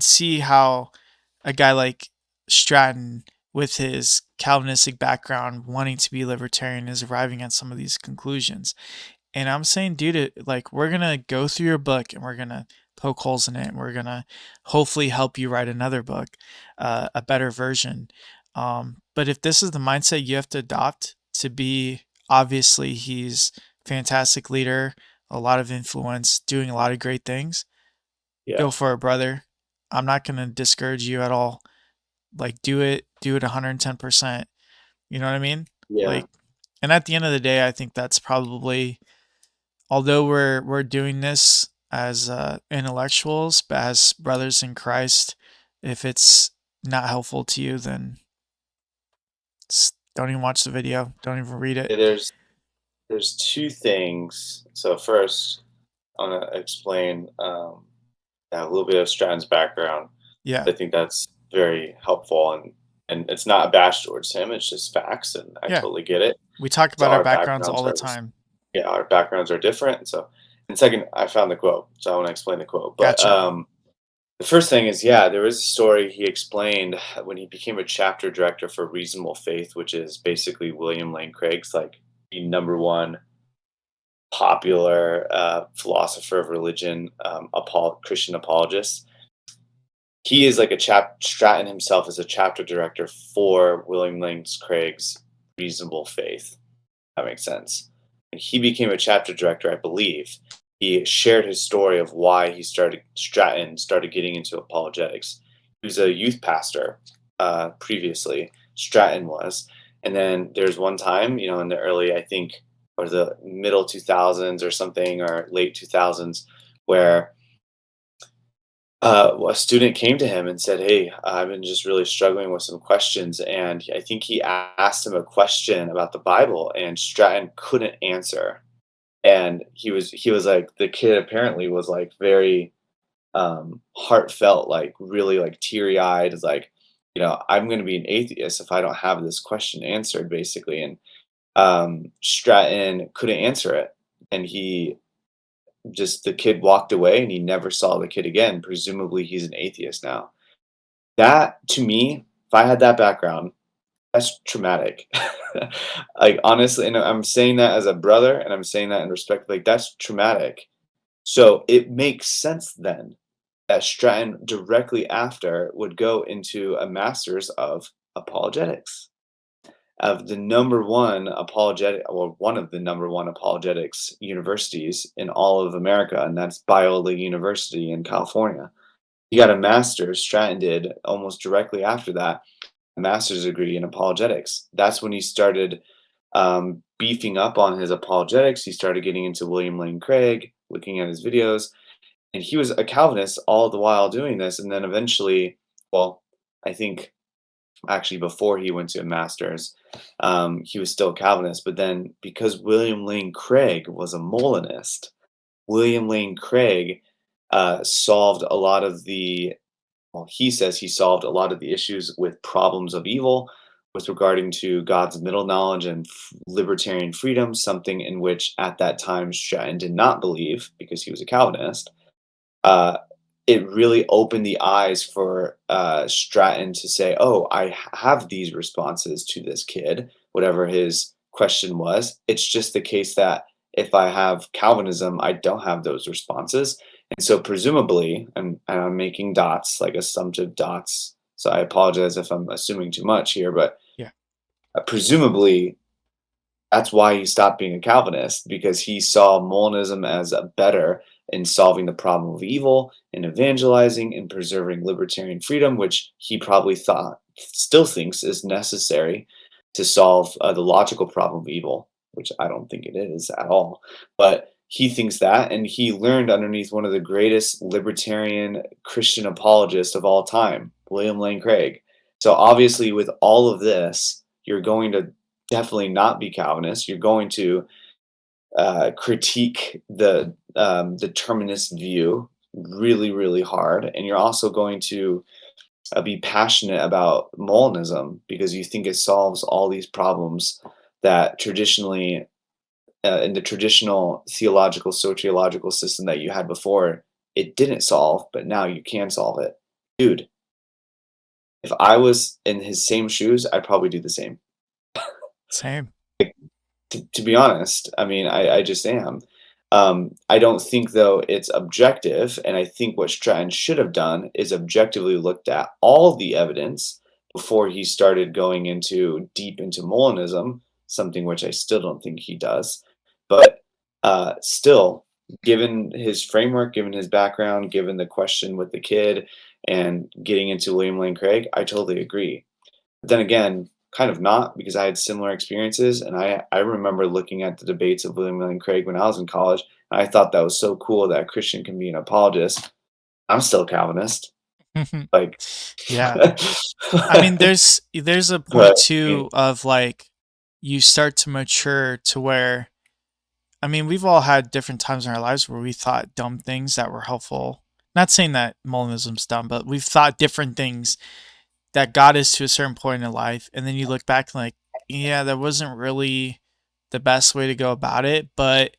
see how a guy like Stratton with his Calvinistic background wanting to be libertarian is arriving at some of these conclusions. And I'm saying, dude, like we're gonna go through your book and we're gonna poke holes in it, and we're gonna hopefully help you write another book, a better version. But if this is the mindset you have to adopt to be, obviously he's fantastic leader, a lot of influence, doing a lot of great things. yeah, Go for it, brother. I'm not gonna discourage you at all. Like do it 110%. You know what I mean? yeah. Like, and at the end of the day, I think that's probably, although we're doing this as intellectuals, but as brothers in Christ, if it's not helpful to you, then don't even watch the video. Don't even read it. Yeah, there's two things. So first, I want to explain a little bit of Stratton's background. Yeah, I think that's very helpful, and it's not a bash towards him. It's just facts, and I yeah. totally get it. We talk So about our our backgrounds backgrounds all the are time. yeah, our backgrounds are different. So, and second, I found the quote, so I want to explain the quote. But Gotcha. the first thing is, yeah, there was a story he explained when he became a chapter director for Reasonable Faith, which is basically William Lane Craig's like the number one popular philosopher of religion, Christian apologist. He is like a Stratton himself is a chapter director for William Lane Craig's Reasonable Faith. That makes sense. And he became a chapter director, I believe. He shared his story of why Stratton started getting into apologetics. He was a youth pastor previously. Stratton was, and then there's one time, in the early, I think, or the middle 2000s or something, or late 2000s, where a student came to him and said, "Hey, I've been just really struggling with some questions." And I think he asked him a question about the Bible, and Stratton couldn't answer. And he was like, the kid apparently was like very heartfelt, like really like teary eyed, is like, I'm going to be an atheist if I don't have this question answered, basically. And Stratton couldn't answer it, and he just the kid walked away and he never saw the kid again. Presumably, he's an atheist now. That, to me, if I had that background, that's traumatic. Like, honestly, and I'm saying that as a brother, and I'm saying that in respect, like, that's traumatic. So it makes sense then that Stratton directly after would go into a master's of apologetics, of the number one apologetic, or one of the number one apologetics universities in all of America, and that's Biola University in California. He got a master's, Stratton did, almost directly after that, a master's degree in apologetics. That's when he started beefing up on his apologetics. He started getting into William Lane Craig, looking at his videos, and he was a Calvinist all the while doing this. And then eventually, well, I think actually before he went to a master's, he was still a Calvinist. But then because William Lane Craig was a Molinist, William Lane Craig solved a lot of the, well, he says he solved a lot of the issues with problems of evil with regarding to God's middle knowledge and libertarian freedom, something in which at that time Stratton did not believe because he was a Calvinist. uh, it really opened the eyes for Stratton to say, "Oh, I have these responses to this kid, whatever his question was. It's just the case that if I have Calvinism, I don't have those responses." And so, presumably, and I'm making dots, like assumptive dots. So I apologize if I'm assuming too much here, but Yeah. presumably that's why he stopped being a Calvinist, because he saw Molinism as a better in solving the problem of evil, in evangelizing, in preserving libertarian freedom, which he probably thought, still thinks, is necessary to solve the logical problem of evil, which I don't think it is at all. But he thinks that, and he learned underneath one of the greatest libertarian Christian apologists of all time, William Lane Craig. So obviously, with all of this, you're going to definitely not be Calvinist. You're going to critique the determinist view really, really hard, and you're also going to be passionate about Molinism because you think it solves all these problems that traditionally, in the traditional theological, sociological system that you had before, it didn't solve, but now you can solve it. Dude, if I was in his same shoes, I'd probably do the same. Same. To be honest, I mean, I just am. I don't think, though, it's objective, and I think what Stratton should have done is objectively looked at all the evidence before he started going into deep into Molinism, something which I still don't think he does. But still, given his framework, given his background, given the question with the kid, and getting into William Lane Craig, I totally agree. But then again, kind of not, because I had similar experiences, and I remember looking at the debates of William Lane Craig when I was in college, and I thought that was so cool that a Christian can be an apologist. I'm still Calvinist, like, Yeah. I mean, there's a point but I mean, too of like you start to mature to where, I mean, we've all had different times in our lives where we thought dumb things that were helpful. Not saying that Molinism's dumb, but we've thought different things that got us to a certain point in life, and then you look back and like, yeah, that wasn't really the best way to go about it, but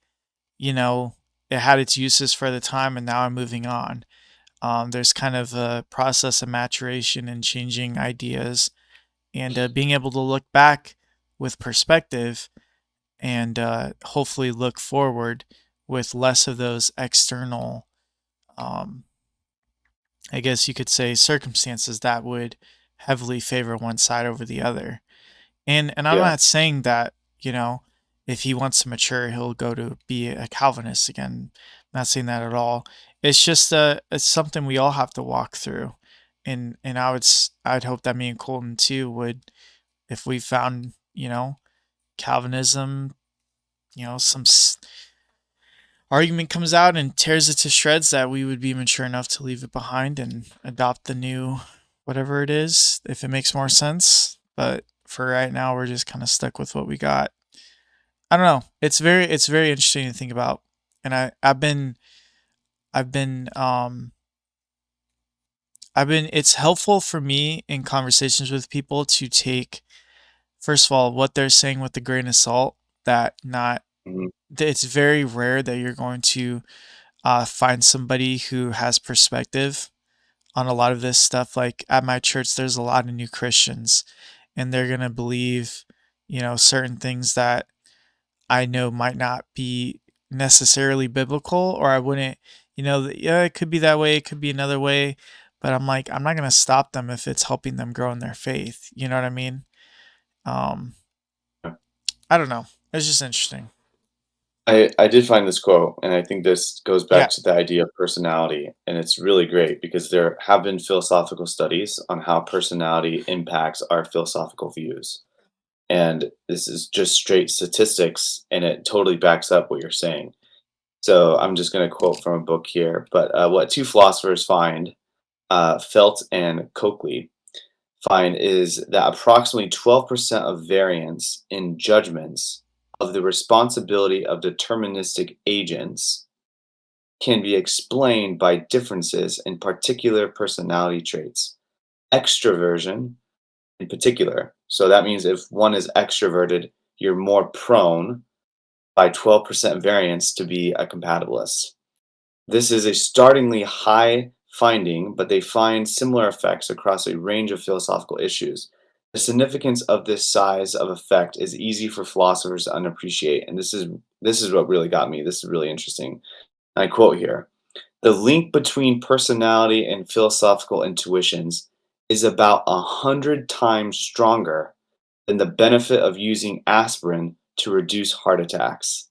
you know, it had its uses for the time, and now I'm moving on. There's kind of a process of maturation and changing ideas, and being able to look back with perspective and hopefully look forward with less of those external, um, I guess you could say, circumstances that would heavily favor one side over the other. And I'm yeah, not saying that, you know, if he wants to mature, he'll go to be a Calvinist again. I'm not saying that at all. It's just it's something we all have to walk through. And I'd hope that me and Colton too would, if we found, you know, Calvinism, you know, argument comes out and tears it to shreds, that we would be mature enough to leave it behind and adopt the new whatever it is if it makes more sense. But for right now, we're just kind of stuck with what we got. I don't know. It's very interesting to think about. And I've been it's helpful for me in conversations with people to take, first of all, what they're saying with a grain of salt, that not mhm, it's very rare that you're going to find somebody who has perspective on a lot of this stuff. Like at my church, there's a lot of new Christians, and they're gonna believe, certain things that I know might not be necessarily biblical, or I wouldn't, yeah, it could be that way, it could be another way, but I'm like, I'm not gonna stop them if it's helping them grow in their faith. You know what I mean? Um, I don't know. It's just interesting. I did find this quote, and I think this goes back Yeah. to the idea of personality, and it's really great because there have been philosophical studies on how personality impacts our philosophical views. And this is just straight statistics, and it totally backs up what you're saying. So I'm just going to quote from a book here. But what two philosophers find, Felt and Coakley, find is that approximately 12% of variance in judgments of the responsibility of deterministic agents can be explained by differences in particular personality traits. Extroversion, in particular. So that means if one is extroverted, you're more prone by 12% variance to be a compatibilist. This is a startlingly high finding, but they find similar effects across a range of philosophical issues. The significance of this size of effect is easy for philosophers to unappreciate, and this is what really got me. This is really interesting. I quote here: "The link between personality and philosophical intuitions is about 100 times stronger than the benefit of using aspirin to reduce heart attacks,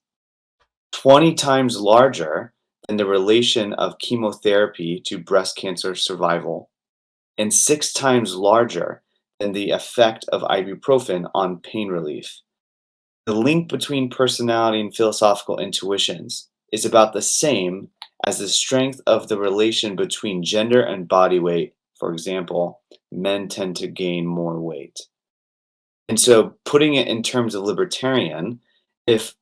20 times larger than the relation of chemotherapy to breast cancer survival, and 6 times larger than the effect of ibuprofen on pain relief. The link between personality and philosophical intuitions is about the same as the strength of the relation between gender and body weight. For example, men tend to gain more weight." And so putting it in terms of libertarian, if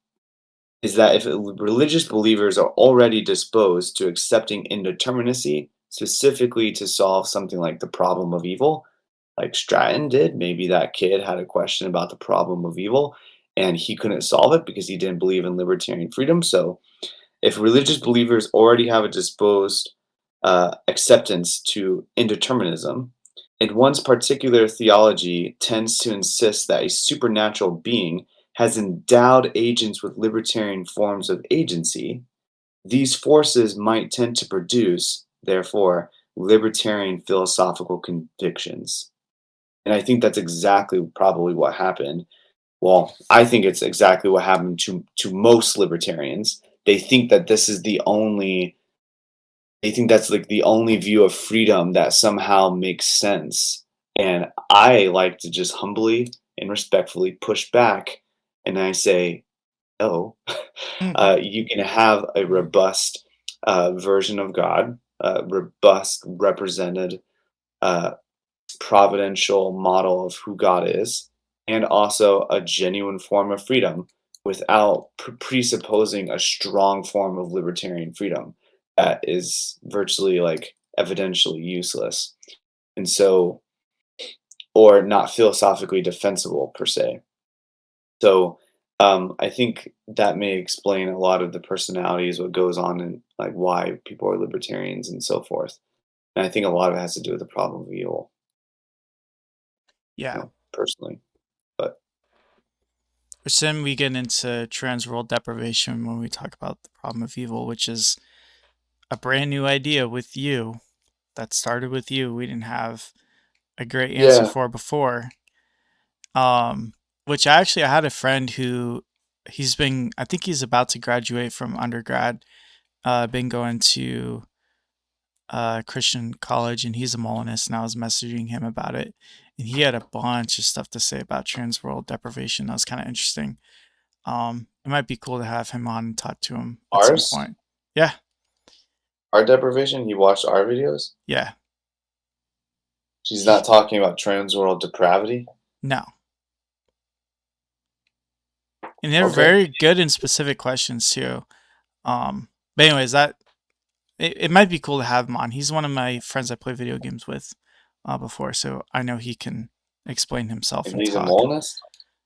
is that if religious believers are already disposed to accepting indeterminacy, specifically to solve something like the problem of evil, like Stratton did, maybe that kid had a question about the problem of evil and he couldn't solve it because he didn't believe in libertarian freedom. So if religious believers already have a disposed acceptance to indeterminism, and one's particular theology tends to insist that a supernatural being has endowed agents with libertarian forms of agency, these forces might tend to produce, therefore, libertarian philosophical convictions. And I think that's exactly probably what happened. Well, I think it's exactly what happened to most libertarians. They think that this is the only they think that's like the only view of freedom that somehow makes sense. And I like to just humbly and respectfully push back and I say, no, Mm. you can have a robust version of God, robust, represented, uh, providential model of who God is, and also a genuine form of freedom without presupposing a strong form of libertarian freedom that is virtually like evidentially useless. And so, or not philosophically defensible per se. So, I think that may explain a lot of the personalities, what goes on, and like why people are libertarians and so forth. And I think a lot of it has to do with the problem of evil, Yeah. personally. But Which then we get into trans world deprivation when we talk about the problem of evil, which is a brand new idea with you that started with you. We didn't have a great answer yeah, for before. Um, which I had a friend who I think he's about to graduate from undergrad, been going to Christian college, and he's a Molinist, and I was messaging him about it, and he had a bunch of stuff to say about trans world deprivation. That was kind of interesting. It might be cool to have him on and talk to him at some ours, point. Yeah, our deprivation. He watched our videos. yeah. She's He, not talking about trans world depravity. no, and they're Okay, very good and specific questions too. But anyways, it might be cool to have him on. He's one of my friends I play video games with, before, so I know he can explain himself and and he's a talk. Molinist.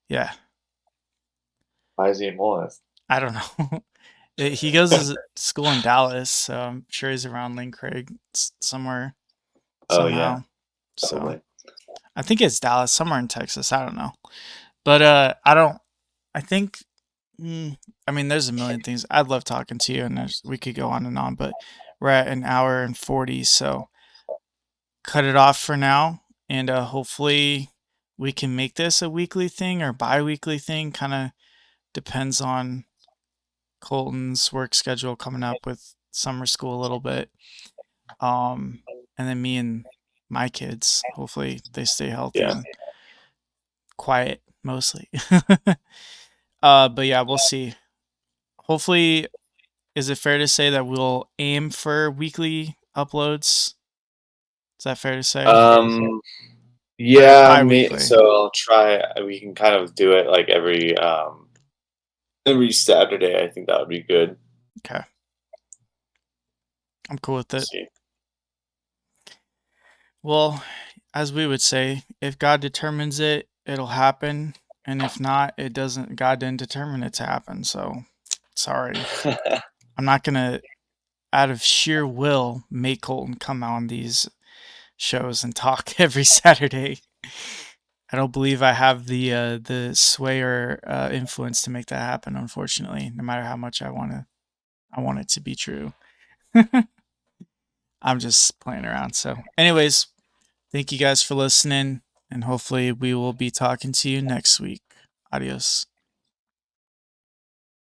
Yeah. Why is he a Molinist? I don't know. He goes to school in Dallas, so I'm sure he's around Lynn Craig somewhere Oh yeah, somehow. So probably. I think it's Dallas, somewhere in Texas. I don't know, but I don't. I think. I mean, there's a million things. I'd love talking to you, and we could go on and on, but we're at an hour and 40, so cut it off for now, and hopefully we can make this a weekly thing or bi-weekly thing. Kind of depends on Colton's work schedule coming up with summer school a little bit. And then me and my kids, hopefully they stay healthy Yeah. and quiet mostly. But yeah, we'll see. Hopefully, is it fair to say that we'll aim for weekly uploads? Is that fair to say? Or Yeah, bi-weekly? so I'll try. We can kind of do it like every Saturday. I think that would be good. Okay. I'm cool with it. See. Well, as we would say, if God determines it, it'll happen. And if not, it doesn't. God didn't determine it to happen. So, sorry. I'm not going to, out of sheer will, make Colton come on these shows and talk every Saturday. I don't believe I have the sway or influence to make that happen, unfortunately, no matter how much I want it to be true. I'm just playing around. So, anyways, thank you guys for listening, and hopefully we will be talking to you next week. Adios.